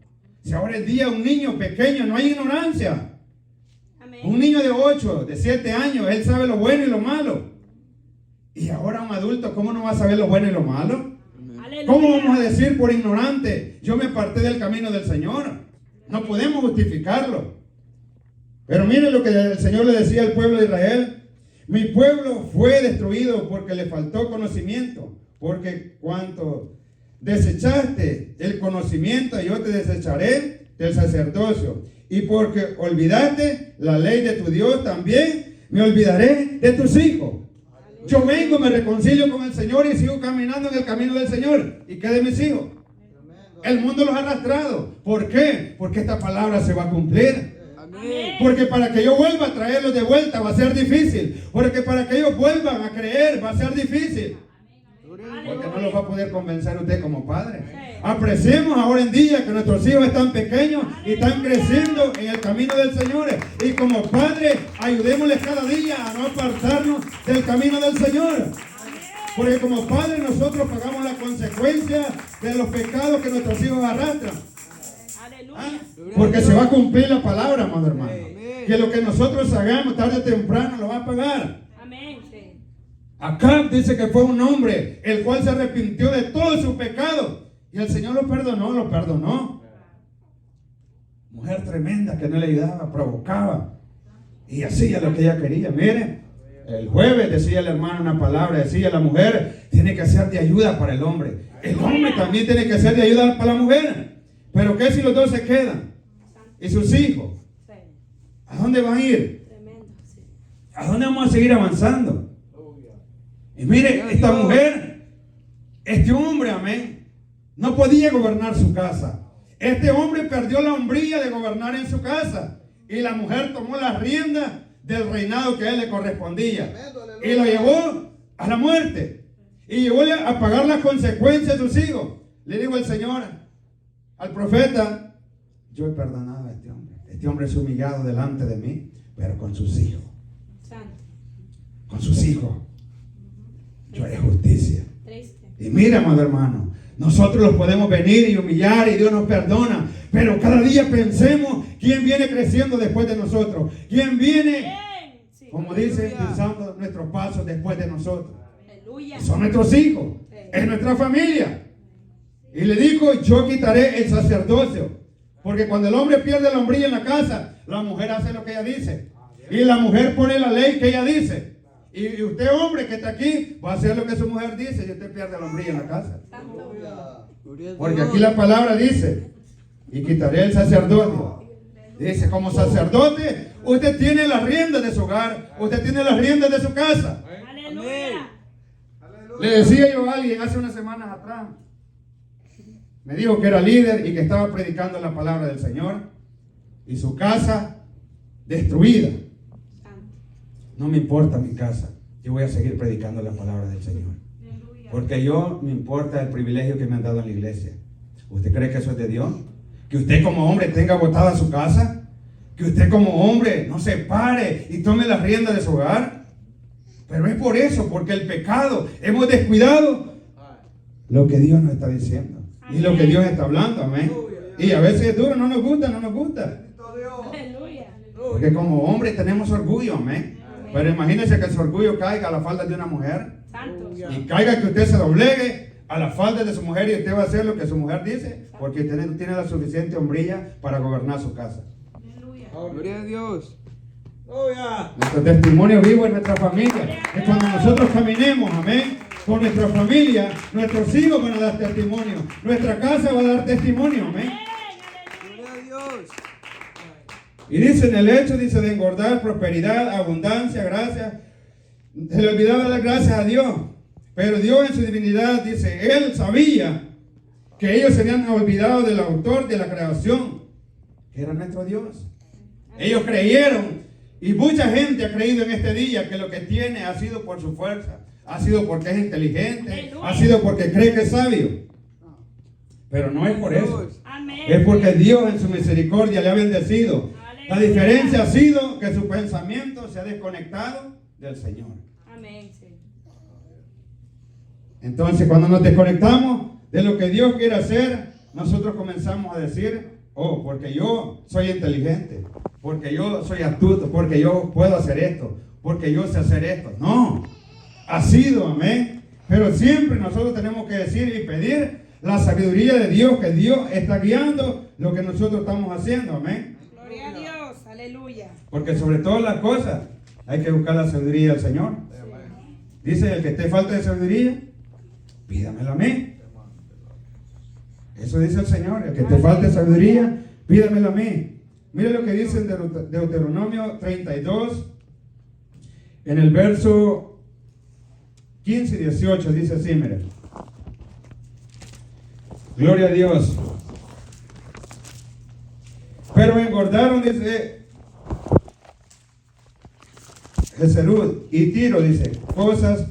Si ahora el día un niño pequeño no hay ignorancia. Amén. Un niño de 8, de 7 años, él sabe lo bueno y lo malo. Y ahora un adulto, ¿cómo no va a saber lo bueno y lo malo? Aleluya. ¿Cómo vamos a decir por ignorante, yo me aparté del camino del Señor? No podemos justificarlo. Pero mire lo que el Señor le decía al pueblo de Israel. Mi pueblo fue destruido porque le faltó conocimiento. Porque cuanto desechaste el conocimiento, yo te desecharé del sacerdocio. Y porque olvidaste la ley de tu Dios, también me olvidaré de tus hijos. Yo vengo, me reconcilio con el Señor y sigo caminando en el camino del Señor. ¿Y qué de mis hijos? El mundo los ha arrastrado. ¿Por qué? Porque esta palabra se va a cumplir. Porque para que yo vuelva a traerlos de vuelta va a ser difícil. Porque para que ellos vuelvan a creer va a ser difícil. Porque no los va a poder convencer usted como padre. Apreciemos ahora en día que nuestros hijos están pequeños y están creciendo en el camino del Señor. Y como padres, ayudémosles cada día a no apartarnos del camino del Señor. Porque como padres nosotros pagamos la consecuencia de los pecados que nuestros hijos arrastran. Porque se va a cumplir la palabra, amado hermano. Que lo que nosotros hagamos tarde o temprano lo va a pagar. Amén. Acab dice que fue un hombre el cual se arrepintió de todo su pecado y el Señor lo perdonó. Mujer tremenda que no le ayudaba, provocaba y hacía lo que ella quería. Mire, el jueves decía el hermano una palabra, decía la mujer tiene que ser de ayuda para el hombre. El hombre también tiene que ser de ayuda para la mujer. Pero ¿qué si los dos se quedan? ¿Y sus hijos? ¿A dónde van a ir? ¿A dónde vamos a seguir avanzando? Y mire, esta mujer, este hombre, amén, no podía gobernar su casa. Este hombre perdió la hombría de gobernar en su casa. Y la mujer tomó las riendas del reinado que a él le correspondía. Y lo llevó a la muerte. Y llevó a pagar las consecuencias de sus hijos. Le dijo el Señor al profeta: yo he perdonado a este hombre. Este hombre es humillado delante de mí, pero con sus hijos. Con sus hijos yo haré justicia. Y mira, amado hermano, nosotros los podemos venir y humillar y Dios nos perdona, pero cada día pensemos quién viene creciendo después de nosotros, quién viene, como dice, pisando nuestros pasos después de nosotros. Son nuestros hijos, es nuestra familia. Y le dijo: yo quitaré el sacerdocio, porque cuando el hombre pierde la hombría en la casa, la mujer hace lo que ella dice, y la mujer pone la ley que ella dice. Y usted, hombre que está aquí, va a hacer lo que su mujer dice, y usted pierde la hombría en la casa. Porque aquí la palabra dice: y quitaré el sacerdocio. Dice, como sacerdote, usted tiene las riendas de su hogar, usted tiene las riendas de su casa. Aleluya. Le decía yo a alguien hace unas semanas atrás, me dijo que era líder y que estaba predicando la palabra del Señor, y su casa destruida. No me importa mi casa, yo voy a seguir predicando la palabra del Señor. Porque yo me importa el privilegio que me han dado en la iglesia. ¿Usted cree que eso es de Dios? Que usted como hombre tenga botada su casa, que usted como hombre no se pare y tome las riendas de su hogar. Pero es por eso, porque el pecado, hemos descuidado lo que Dios nos está diciendo y lo que Dios está hablando, amén. Y a veces es duro, no nos gusta. Porque como hombres tenemos orgullo, amén. Pero imagínese que su orgullo caiga a la falda de una mujer. Y caiga que usted se doblegue a la falda de su mujer y usted va a hacer lo que su mujer dice, porque usted no tiene la suficiente hombría para gobernar su casa. Gloria a Dios. Nuestro testimonio vivo en nuestra familia. Es cuando nosotros caminemos, amén, con nuestra familia, nuestros hijos van a dar testimonio, nuestra casa va a dar testimonio, amén. Gloria a Dios. Y dice en el hecho, dice, de engordar, prosperidad, abundancia, gracia. Se le olvidaba dar gracias a Dios. Pero Dios en su divinidad, dice, Él sabía que ellos se habían olvidado del autor de la creación, que era nuestro Dios. Ellos creyeron, y mucha gente ha creído en este día que lo que tiene ha sido por su fuerza, ha sido porque es inteligente, ha sido porque cree que es sabio. Pero no es por eso. Es porque Dios en su misericordia le ha bendecido. La diferencia ha sido que su pensamiento se ha desconectado del Señor. Amén. Entonces, cuando nos desconectamos de lo que Dios quiere hacer, nosotros comenzamos a decir: oh, porque yo soy inteligente, porque yo soy astuto, porque yo puedo hacer esto, porque yo sé hacer esto. No, ha sido, amén. Pero siempre nosotros tenemos que decir y pedir la sabiduría de Dios, que Dios está guiando lo que nosotros estamos haciendo, amén. Gloria a Dios, aleluya. Porque sobre todas las cosas hay que buscar la sabiduría del Señor. Dice: el que esté falta de sabiduría, pídamela a mí. Eso dice el Señor: el que te falte sabiduría, pídamela a mí. Mire lo que dice en Deuteronomio 32, en el verso 15 y 18, dice así, mire. Gloria a Dios. Pero engordaron, dice Jezerud y Tiro, dice, cosas.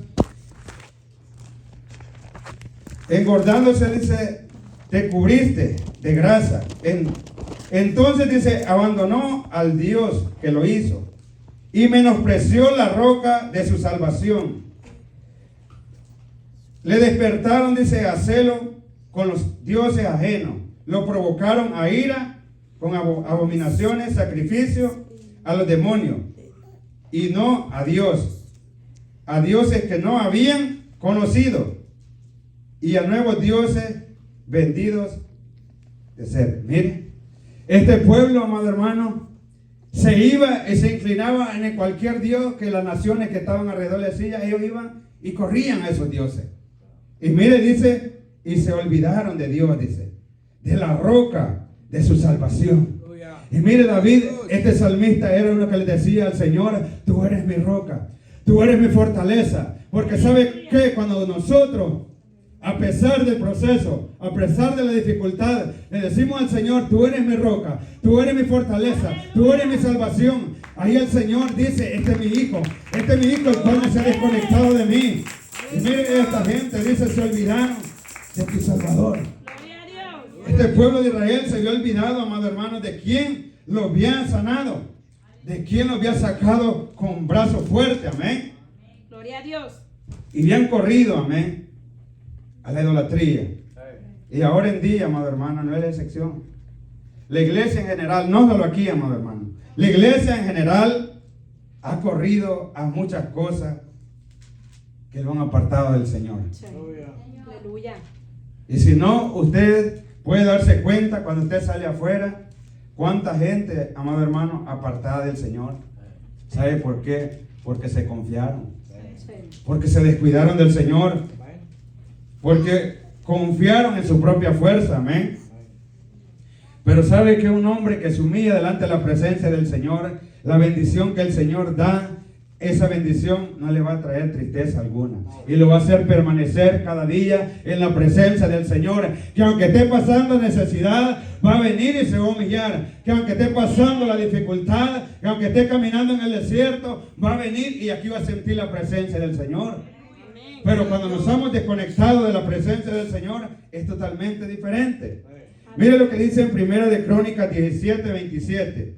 Engordándose, dice, te cubriste de grasa. Entonces, dice, abandonó al Dios que lo hizo y menospreció la roca de su salvación. Le despertaron, dice, a celo con los dioses ajenos. Lo provocaron a ira con abominaciones, sacrificios a los demonios y no a Dios, a dioses que no habían conocido y a nuevos dioses vendidos de ser. Mire, este pueblo, amado hermano, se iba y se inclinaba en cualquier dios que las naciones que estaban alrededor de ellos, ellos iban y corrían a esos dioses. Y mire, dice, y se olvidaron de Dios, dice, de la roca de su salvación. Y mire, David, este salmista, era uno que le decía al Señor: tú eres mi roca, tú eres mi fortaleza. Porque ¿sabe qué? Cuando nosotros, a pesar del proceso, a pesar de la dificultad, le decimos al Señor, tú eres mi roca, tú eres mi fortaleza, tú eres mi salvación. Ahí el Señor dice, este es mi hijo el cual no se ha desconectado de mí. Y mire, esta gente dice, se olvidaron de tu Salvador. Gloria a Dios. Este pueblo de Israel se había olvidado, amados hermanos, de quién lo había sanado, de quién lo había sacado con brazo fuerte, amén. Gloria a Dios. Y habían corrido, amén, a la idolatría. Y ahora en día, amado hermano, no es la excepción. La iglesia en general, no solo aquí, amado hermano, la iglesia en general ha corrido a muchas cosas que lo han apartado del Señor. Sí. Aleluya. Y si no, usted puede darse cuenta cuando usted sale afuera, cuánta gente, amado hermano, apartada del Señor. ¿Sabe por qué? Porque se confiaron. Sí. Porque se descuidaron del Señor. Porque confiaron en su propia fuerza. Amén. Pero sabe que un hombre que se humilla delante de la presencia del Señor, la bendición que el Señor da, esa bendición no le va a traer tristeza alguna. Y lo va a hacer permanecer cada día en la presencia del Señor. Que aunque esté pasando necesidad, va a venir y se va a humillar. Que aunque esté pasando la dificultad, que aunque esté caminando en el desierto, va a venir y aquí va a sentir la presencia del Señor. Pero cuando nos hemos desconectado de la presencia del Señor, es totalmente diferente. Mire lo que dice en Primera de Crónicas 17:27.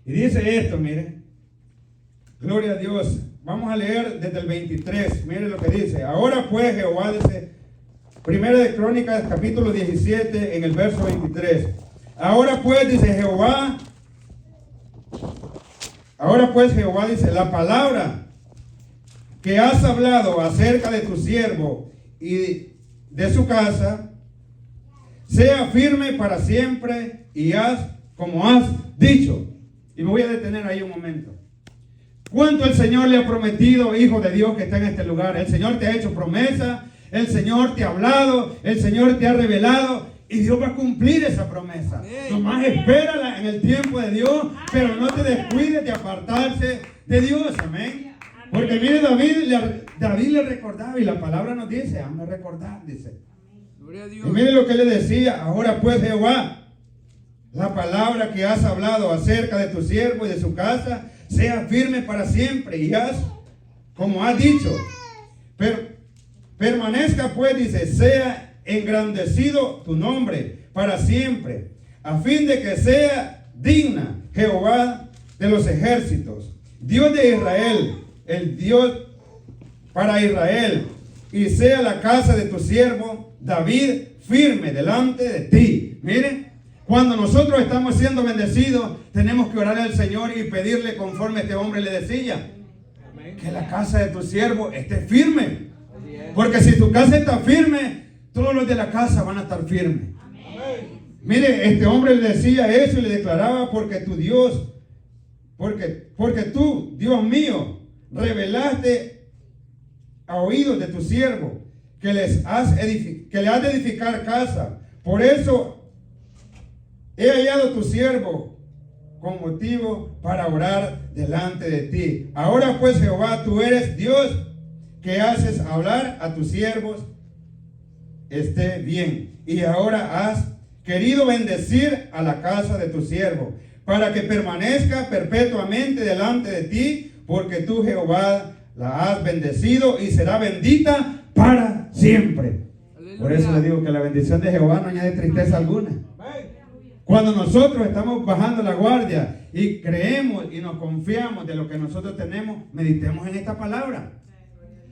Y dice esto, mire. Gloria a Dios. Vamos a leer desde el 23. Mire lo que dice. Ahora pues Jehová dice, Primera de Crónicas capítulo 17 en el verso 23. Ahora pues dice Jehová. Ahora pues Jehová dice, la palabra que has hablado acerca de tu siervo y de su casa, sea firme para siempre y haz como has dicho. Y me voy a detener ahí un momento. ¿Cuánto el Señor le ha prometido, hijo de Dios que está en este lugar? El Señor te ha hecho promesa, el Señor te ha hablado, el Señor te ha revelado y Dios va a cumplir esa promesa. Nomás espérala en el tiempo de Dios, pero no te descuides de apartarse de Dios, amén. Porque mire, David le recordaba y la palabra nos dice, hazme recordar, dice. Y mire lo que le decía, ahora pues Jehová, la palabra que has hablado acerca de tu siervo y de su casa, sea firme para siempre y haz como has dicho. Pero permanezca pues, dice, sea engrandecido tu nombre para siempre, a fin de que sea digna Jehová de los ejércitos, Dios de Israel, el Dios para Israel, y sea la casa de tu siervo David firme delante de ti. Miren, cuando nosotros estamos siendo bendecidos, tenemos que orar al Señor y pedirle conforme este hombre le decía, que la casa de tu siervo esté firme. Porque si tu casa está firme, todos los de la casa van a estar firmes. Mire, este hombre le decía eso y le declaraba, porque tu Dios, porque tú, Dios mío, revelaste a oídos de tu siervo que le has de edificar casa. Por eso he hallado tu siervo con motivo para orar delante de ti. Ahora pues Jehová, tú eres Dios que haces hablar a tus siervos esté bien. Y ahora has querido bendecir a la casa de tu siervo para que permanezca perpetuamente delante de ti, porque tú Jehová la has bendecido y será bendita para siempre. Aleluya. Por eso le digo que la bendición de Jehová no añade tristeza alguna. Cuando nosotros estamos bajando la guardia y creemos y nos confiamos de lo que nosotros tenemos, meditemos en esta palabra.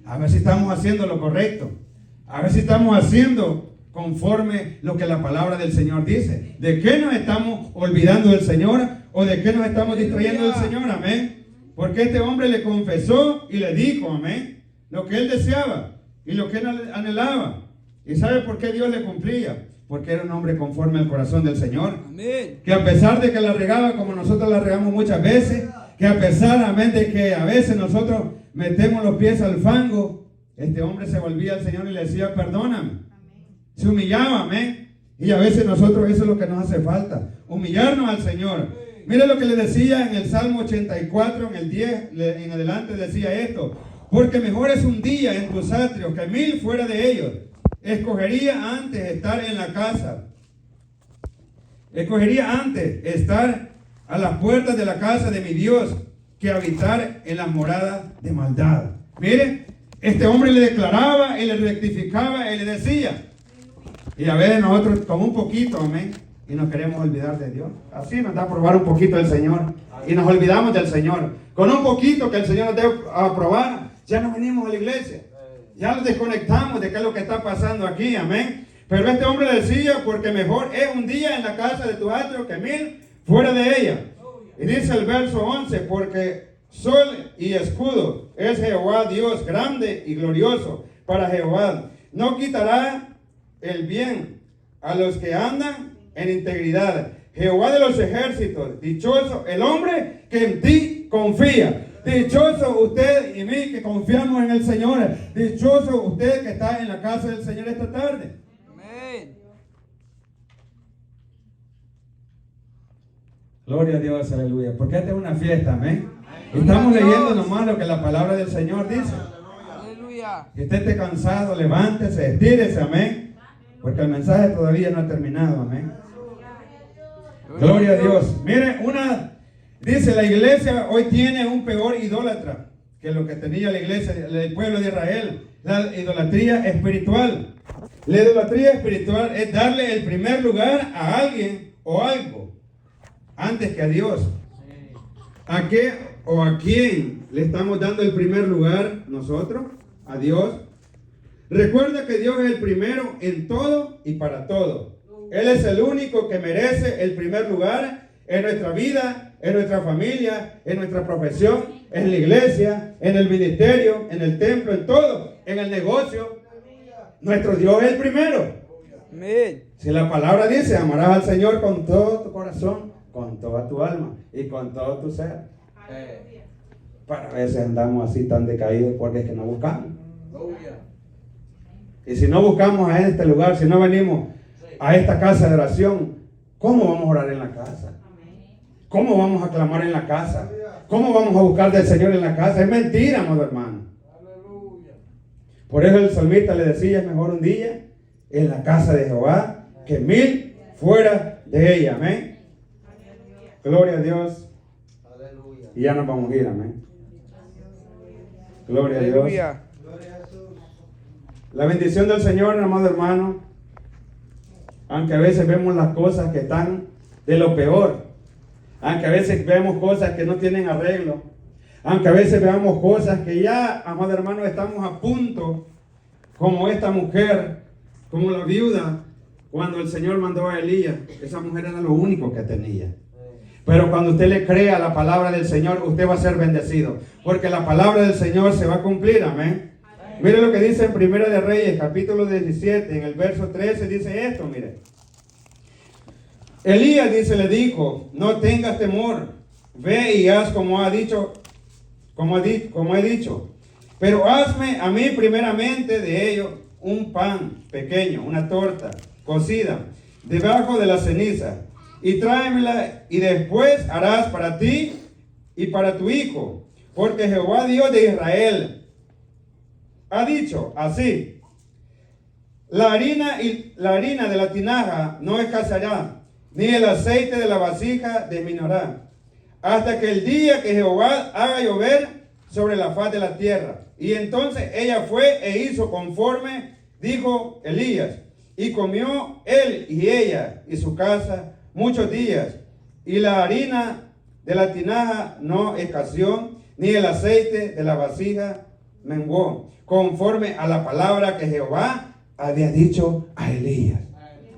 A ver si estamos haciendo lo correcto. A ver si estamos haciendo conforme lo que la palabra del Señor dice. ¿De qué nos estamos olvidando del Señor o de qué nos estamos distrayendo del Señor? Amén. Porque este hombre le confesó y le dijo, amén, lo que él deseaba y lo que él anhelaba. ¿Y sabe por qué Dios le cumplía? Porque era un hombre conforme al corazón del Señor. Amén. Que a pesar de que la regaba como nosotros la regamos muchas veces, que a pesar, amén, de que a veces nosotros metemos los pies al fango, este hombre se volvía al Señor y le decía, perdóname. Amén. Se humillaba, amén. Y a veces nosotros eso es lo que nos hace falta, humillarnos al Señor. Mire lo que le decía en el Salmo 84, en el 10 en adelante decía esto: porque mejor es un día en tus atrios que 1000 fuera de ellos. Escogería antes estar en la casa. Escogería antes estar a las puertas de la casa de mi Dios que habitar en las moradas de maldad. Mire, este hombre le declaraba, y le rectificaba, y le decía. Y a veces nosotros con un poquito, amén, y nos queremos olvidar de Dios. Así nos da a probar un poquito del Señor y nos olvidamos del Señor. Con un poquito que el Señor nos dé a probar, ya nos venimos a la iglesia. Ya nos desconectamos de qué es lo que está pasando aquí, amén. Pero este hombre decía: porque mejor es un día en la casa de tu atrio que 1000 fuera de ella. Y dice el verso 11: porque sol y escudo es Jehová Dios grande y glorioso para Jehová. No quitará el bien a los que andan en integridad. Jehová de los ejércitos, dichoso el hombre que en ti confía. Dichoso usted y mí que confiamos en el Señor. Dichoso usted que está en la casa del Señor esta tarde. Amén. Gloria a Dios, aleluya. Porque esta es una fiesta, amén. Estamos leyendo nomás lo que la palabra del Señor dice. Aleluya. Que usted esté cansado, levántese, estírese, amén. Porque el mensaje todavía no ha terminado, amén. Gloria a Dios. Mire, dice la iglesia hoy tiene un peor idólatra que lo que tenía la iglesia, el pueblo de Israel. La idolatría espiritual. La idolatría espiritual es darle el primer lugar a alguien o algo antes que a Dios. ¿A qué o a quién le estamos dando el primer lugar nosotros? A Dios. Recuerda que Dios es el primero en todo y para todo. Él es el único que merece el primer lugar en nuestra vida, en nuestra familia, en nuestra profesión, en la iglesia, en el ministerio, en el templo, en todo, en el negocio. Nuestro Dios es el primero. Amén. Si la palabra dice: amarás al Señor con todo tu corazón, con toda tu alma y con todo tu ser. Pero a veces andamos así tan decaídos porque es que no buscamos. Y si no buscamos a este lugar, si no venimos a esta casa de oración, ¿cómo vamos a orar en la casa? ¿Cómo vamos a clamar en la casa? ¿Cómo vamos a buscar del Señor en la casa? Es mentira, amado hermano. Por eso el salmista le decía: es mejor un día en la casa de Jehová que 1000 fuera de ella. Amén. Gloria a Dios. Y ya nos vamos a ir. Amén. Gloria a Dios. Aleluya. La bendición del Señor, amado hermano, aunque a veces vemos las cosas que están de lo peor, aunque a veces vemos cosas que no tienen arreglo, aunque a veces veamos cosas que ya, amado hermano, estamos a punto, como esta mujer, como la viuda, cuando el Señor mandó a Elías. Esa mujer era lo único que tenía. Pero cuando usted le crea la palabra del Señor, usted va a ser bendecido, porque la palabra del Señor se va a cumplir. Amén. Mire lo que dice en Primera de Reyes, capítulo 17, en el verso 13, dice esto, mire. Elías dice, le dijo: no tengas temor, ve y haz como he dicho, pero hazme a mí primeramente de ello un pan pequeño, una torta cocida debajo de la ceniza, y tráemela, y después harás para ti y para tu hijo, porque Jehová Dios de Israel ha dicho así: la harina de la tinaja no escaseará, ni el aceite de la vasija disminuirá, hasta que el día que Jehová haga llover sobre la faz de la tierra. Y entonces ella fue e hizo conforme dijo Elías, y comió él y ella y su casa muchos días, y la harina de la tinaja no escaseó, ni el aceite de la vasija menguó, conforme a la palabra que Jehová había dicho a Elías.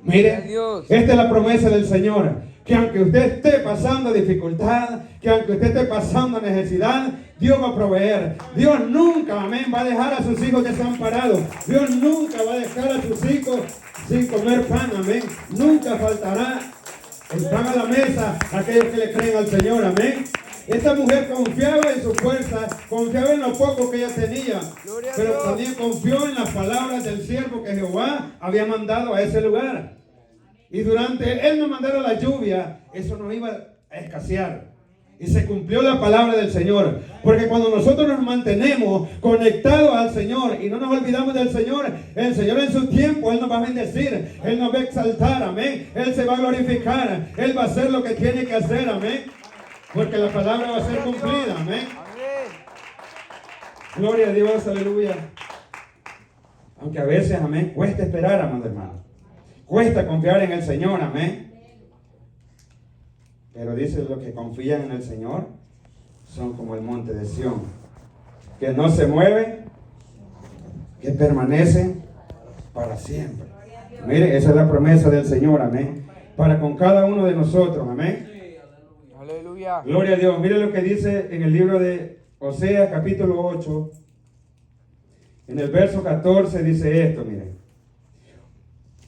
Mire, esta es la promesa del Señor, que aunque usted esté pasando dificultad, que aunque usted esté pasando necesidad, Dios va a proveer. Dios nunca, amén, va a dejar a sus hijos desamparados. Dios nunca va a dejar a sus hijos sin comer pan, amén. Nunca faltará el pan a la mesa a aquellos que le creen al Señor, amén. Esta mujer confiaba en su fuerza, confiaba en lo poco que ella tenía, pero también confió en las palabras del siervo que Jehová había mandado a ese lugar. Y durante él no mandara la lluvia, eso no iba a escasear. Y se cumplió la palabra del Señor. Porque cuando nosotros nos mantenemos conectados al Señor y no nos olvidamos del Señor, el Señor en su tiempo, Él nos va a bendecir, Él nos va a exaltar, amén. Él se va a glorificar, Él va a hacer lo que tiene que hacer, amén. Porque la palabra va a ser cumplida, amén. Gloria a Dios, aleluya. Aunque a veces, amén, cuesta esperar, amado hermano. Cuesta confiar en el Señor, amén. Pero dice, los que confían en el Señor son como el monte de Sión, que no se mueve, que permanece para siempre. Mire, esa es la promesa del Señor, amén. Para con cada uno de nosotros, amén. Aleluya. Gloria a Dios. Mire lo que dice en el libro de Oseas, capítulo 8. En el verso 14 dice esto, mire.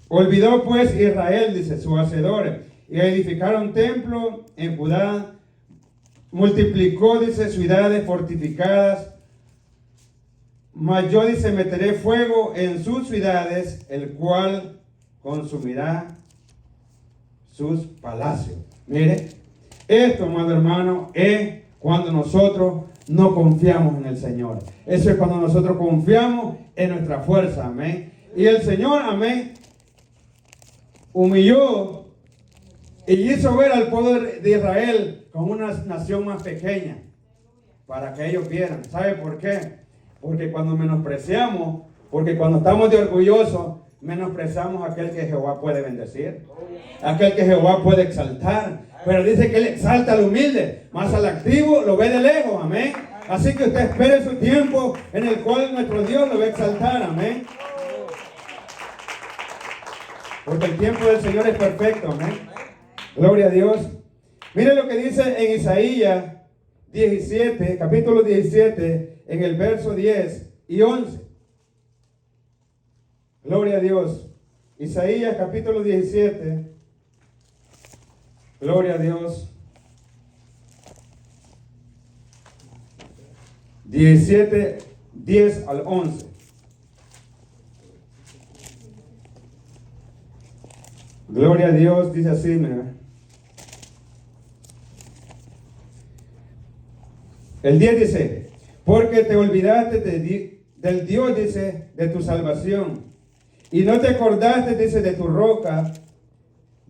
Olvidó pues Israel, dice, su hacedor, y edificaron templo en Judá, multiplicó, dice, ciudades fortificadas, mas yo, dice, meteré fuego en sus ciudades, el cual consumirá sus palacios. Mire, esto, amado hermano, es cuando nosotros no confiamos en el Señor. Eso es cuando nosotros confiamos en nuestra fuerza, amén. Y el Señor, amén, humilló y hizo ver al pueblo de Israel como una nación más pequeña, para que ellos vieran. ¿Sabe por qué? Porque cuando menospreciamos, porque cuando estamos de orgullosos, menospreciamos a aquel que Jehová puede bendecir, aquel que Jehová puede exaltar. Pero dice que Él exalta al humilde, más al activo lo ve de lejos, amén. Así que usted espere su tiempo en el cual nuestro Dios lo va a exaltar, amén. Porque el tiempo del Señor es perfecto, amén. Gloria a Dios. Mire lo que dice en Isaías 17, capítulo 17, en el verso 10 y 11. Gloria a Dios. Isaías capítulo 17. Gloria a Dios. 17, 10 al 11. Gloria a Dios, dice así, mira. El 10 dice, porque te olvidaste del Dios, dice, de tu salvación, y no te acordaste, dice, de tu roca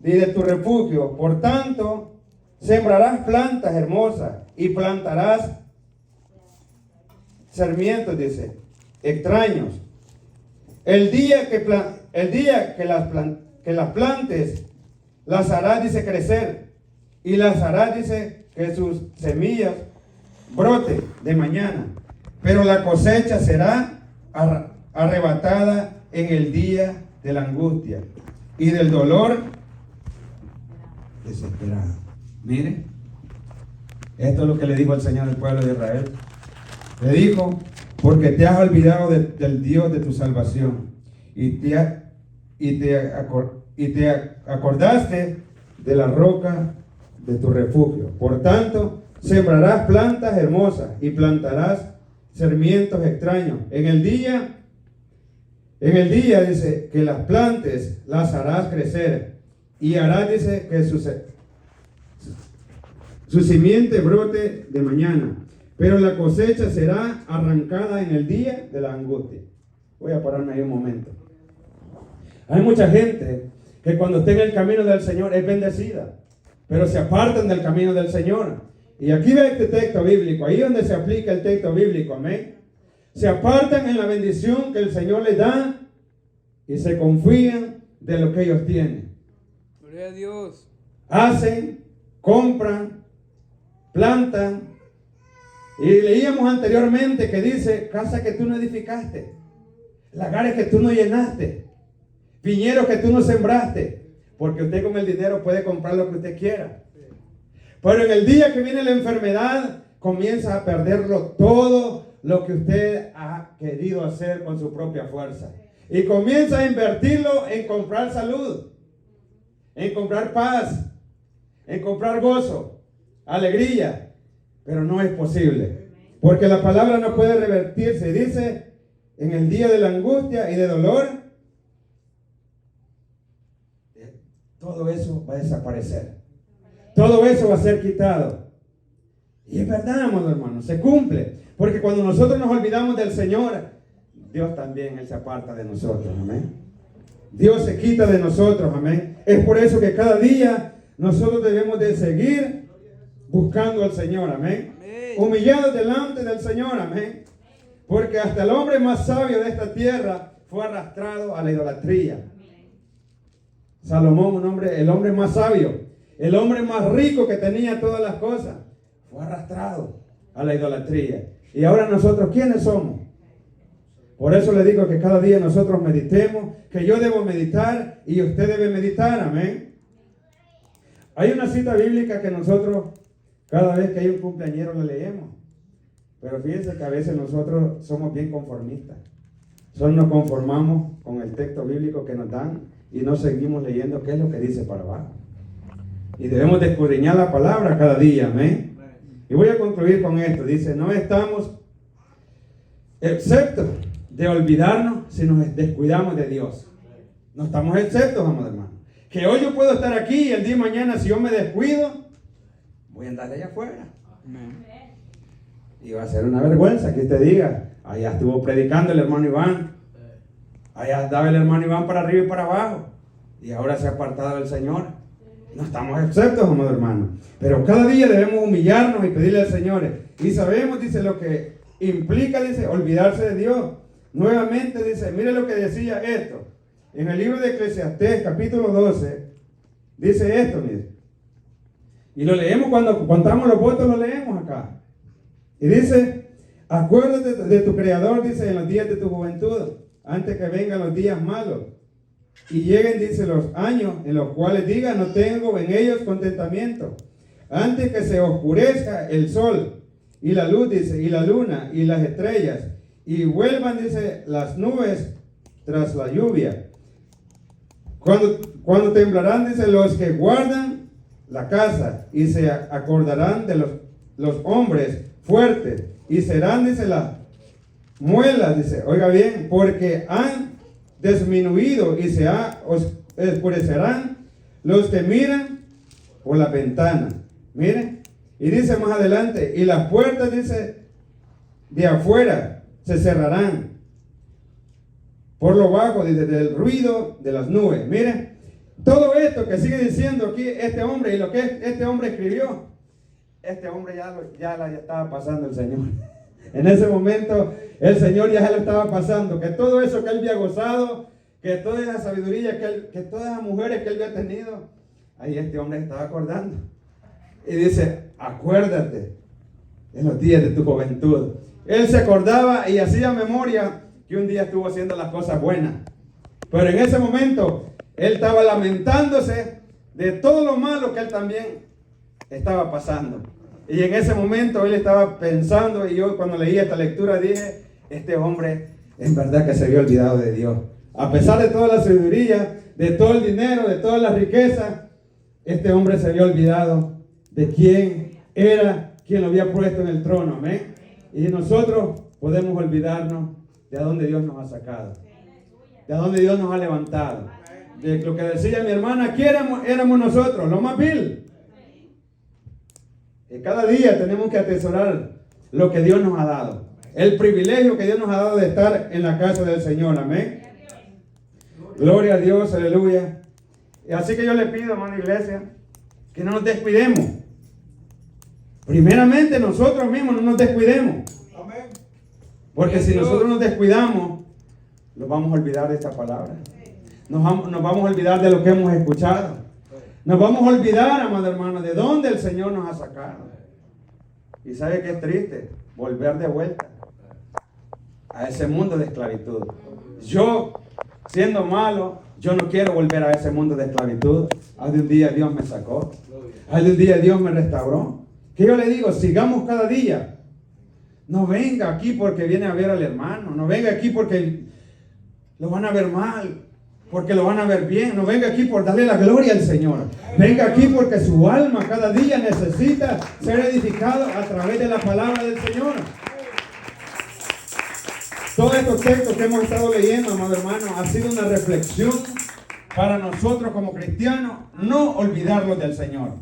y de tu refugio. Por tanto, sembrarás plantas hermosas y plantarás sarmientos, dice, extraños. El día que las plantes, las harás, dice, crecer, y las harás, dice, que sus semillas brote de mañana, pero la cosecha será arrebatada en el día de la angustia y del dolor desesperado. Mire, esto es lo que le dijo el Señor al pueblo de Israel. Le dijo, porque te has olvidado del Dios de tu salvación y te acordaste de la roca de tu refugio. Por tanto, sembrarás plantas hermosas y plantarás sarmientos extraños. En el día, dice, que las plantes las harás crecer y harás, dice, que su simiente brote de mañana, pero la cosecha será arrancada en el día de la angustia. Voy a pararme ahí un momento. Hay mucha gente que cuando está en el camino del Señor es bendecida, pero se apartan del camino del Señor. Y aquí ve este texto bíblico, ahí donde se aplica el texto bíblico, amén. Se apartan en la bendición que el Señor les da y se confían de lo que ellos tienen. Gloria a Dios. Hacen, compran, plantan. Y leíamos anteriormente que dice, casa que tú no edificaste, lagares que tú no llenaste, viñedos que tú no sembraste, porque usted con el dinero puede comprar lo que usted quiera. Pero en el día que viene la enfermedad, comienza a perderlo todo lo que usted ha querido hacer con su propia fuerza. Y comienza a invertirlo en comprar salud, en comprar paz, en comprar gozo, alegría. Pero no es posible, porque la palabra no puede revertirse. Dice, en el día de la angustia y de dolor, todo eso va a desaparecer. todo eso va a ser quitado. Y es verdad, amados hermanos, se cumple. Porque cuando nosotros nos olvidamos del Señor, Dios también, Él se aparta de nosotros, amén. Dios se quita de nosotros, amén. Es por eso que cada día nosotros debemos de seguir buscando al Señor, amén. Humillados delante del Señor, amén. Porque hasta el hombre más sabio de esta tierra fue arrastrado a la idolatría. Salomón, el hombre más sabio, el hombre más rico que tenía todas las cosas, fue arrastrado a la idolatría. Y ahora nosotros, ¿quiénes somos? Por eso le digo que cada día nosotros meditemos, que yo debo meditar y usted debe meditar, amén. Hay una cita bíblica que nosotros, cada vez que hay un cumpleañero, la leemos. Pero fíjense que a veces nosotros somos bien conformistas. Solo nos conformamos con el texto bíblico que nos dan y no seguimos leyendo qué es lo que dice para abajo. Y debemos de escudriñar la palabra cada día, amén. Y voy a concluir con esto. Dice, no estamos exceptos de olvidarnos si nos descuidamos de Dios. No estamos exceptos, amados hermanos. Que hoy yo puedo estar aquí y el día de mañana, si yo me descuido, voy a andar de allá afuera. Y va a ser una vergüenza que usted diga, allá estuvo predicando el hermano Iván, allá andaba el hermano Iván para arriba y para abajo, y ahora se ha apartado del Señor. No estamos exceptos, amados hermanos. Pero cada día debemos humillarnos y pedirle al Señor. Y sabemos, dice, lo que implica, dice, olvidarse de Dios. Nuevamente dice, mire lo que decía esto. En el libro de Eclesiastés, capítulo 12, dice esto, mire. Y lo leemos cuando contamos los votos, lo leemos acá. Y dice, acuérdate de tu Creador, dice, en los días de tu juventud, antes que vengan los días malos. Y lleguen, dice, los años en los cuales diga, no tengo en ellos contentamiento. Antes que se oscurezca el sol y la luz, dice, y la luna y las estrellas, y vuelvan, dice, las nubes tras la lluvia. Cuando temblarán, dice, los que guardan la casa, y se acordarán de los hombres fuertes, y serán, dice, las muelas, dice, oiga bien, porque han disminuido y se oscurecerán los que miran por la ventana. Miren, y dice más adelante, y las puertas, dice, de afuera se cerrarán por lo bajo, dice, del ruido de las nubes. Miren, todo esto que sigue diciendo aquí este hombre y lo que este hombre escribió, este hombre ya la estaba pasando el Señor. En ese momento el Señor ya se lo estaba pasando, que todo eso que él había gozado, que toda esa sabiduría, que todas esas mujeres que él había tenido, ahí este hombre se estaba acordando. Y dice, acuérdate en los días de tu juventud. Él se acordaba y hacía memoria que un día estuvo haciendo las cosas buenas. Pero en ese momento él estaba lamentándose de todo lo malo que él también estaba pasando. Y en ese momento él estaba pensando, y yo cuando leí esta lectura dije, este hombre en verdad que se había olvidado de Dios. A pesar de toda la sabiduría, de todo el dinero, de toda la riqueza, este hombre se había olvidado de quién era, quien lo había puesto en el trono. Amén. Y nosotros podemos olvidarnos de a dónde Dios nos ha sacado, de a dónde Dios nos ha levantado. De lo que decía mi hermana, aquí éramos nosotros, lo más vil. Y cada día tenemos que atesorar lo que Dios nos ha dado, el privilegio que Dios nos ha dado de estar en la casa del Señor. Amén. Gloria a Dios, aleluya. Y así que yo le pido, hermana iglesia, que no nos descuidemos. Primeramente nosotros mismos no nos descuidemos. Porque si nosotros nos descuidamos, nos vamos a olvidar de esta palabra. Nos vamos a olvidar de lo que hemos escuchado. Nos vamos a olvidar, amado hermano, de dónde el Señor nos ha sacado. Y sabe que es triste volver de vuelta a ese mundo de esclavitud. Yo, siendo malo, yo no quiero volver a ese mundo de esclavitud. Al de un día Dios me sacó. Al de un día Dios me restauró. Que yo le digo, sigamos cada día. No venga aquí porque viene a ver al hermano. No venga aquí porque lo van a ver mal, porque lo van a ver bien. No venga aquí por darle la gloria al Señor. Venga aquí porque su alma cada día necesita ser edificado a través de la palabra del Señor. Todos estos textos que hemos estado leyendo, amado hermano, ha sido una reflexión para nosotros como cristianos, no olvidarlos del Señor.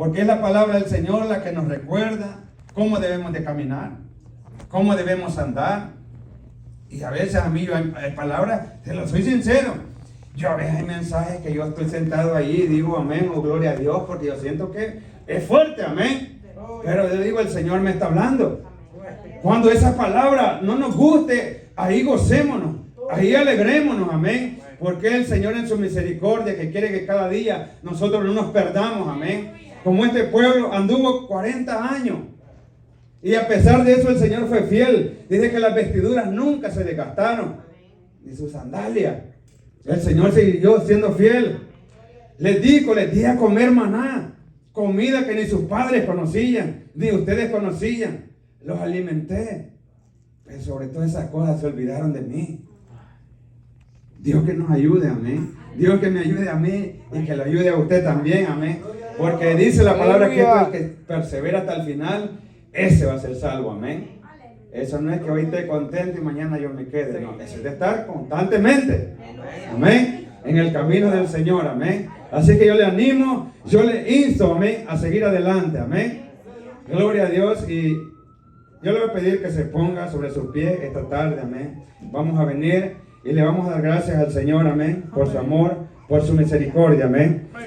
Porque es la palabra del Señor la que nos recuerda cómo debemos de caminar, cómo debemos andar. Y a veces a mí, hay palabras, te lo soy sincero, yo a veces hay mensajes que yo estoy sentado ahí y digo amén o gloria a Dios, porque yo siento que es fuerte, amén. Pero yo digo, el Señor me está hablando. Cuando esa palabra no nos guste, ahí gocémonos, ahí alegrémonos, amén. Porque el Señor en su misericordia que quiere que cada día nosotros no nos perdamos, amén. Como este pueblo anduvo 40 años. Y a pesar de eso el Señor fue fiel. Dice que las vestiduras nunca se desgastaron, ni sus sandalias. El Señor siguió siendo fiel. Les di a comer maná, comida que ni sus padres conocían, ni ustedes conocían. Los alimenté. Pero sobre todas esas cosas se olvidaron de mí. Dios que nos ayude, amén. Dios que me ayude a mí y que lo ayude a usted también, amén. Porque dice la palabra que el que persevera hasta el final, ese va a ser salvo, amén. Eso no es que hoy esté contento y mañana yo me quede, no. Eso es de estar constantemente, amén, en el camino del Señor, amén. Así que yo le animo, yo le insto, amén, a seguir adelante, amén. Gloria a Dios. Y yo le voy a pedir que se ponga sobre sus pies esta tarde, amén. Vamos a venir y le vamos a dar gracias al Señor, amén, por su amor, por su misericordia, amén.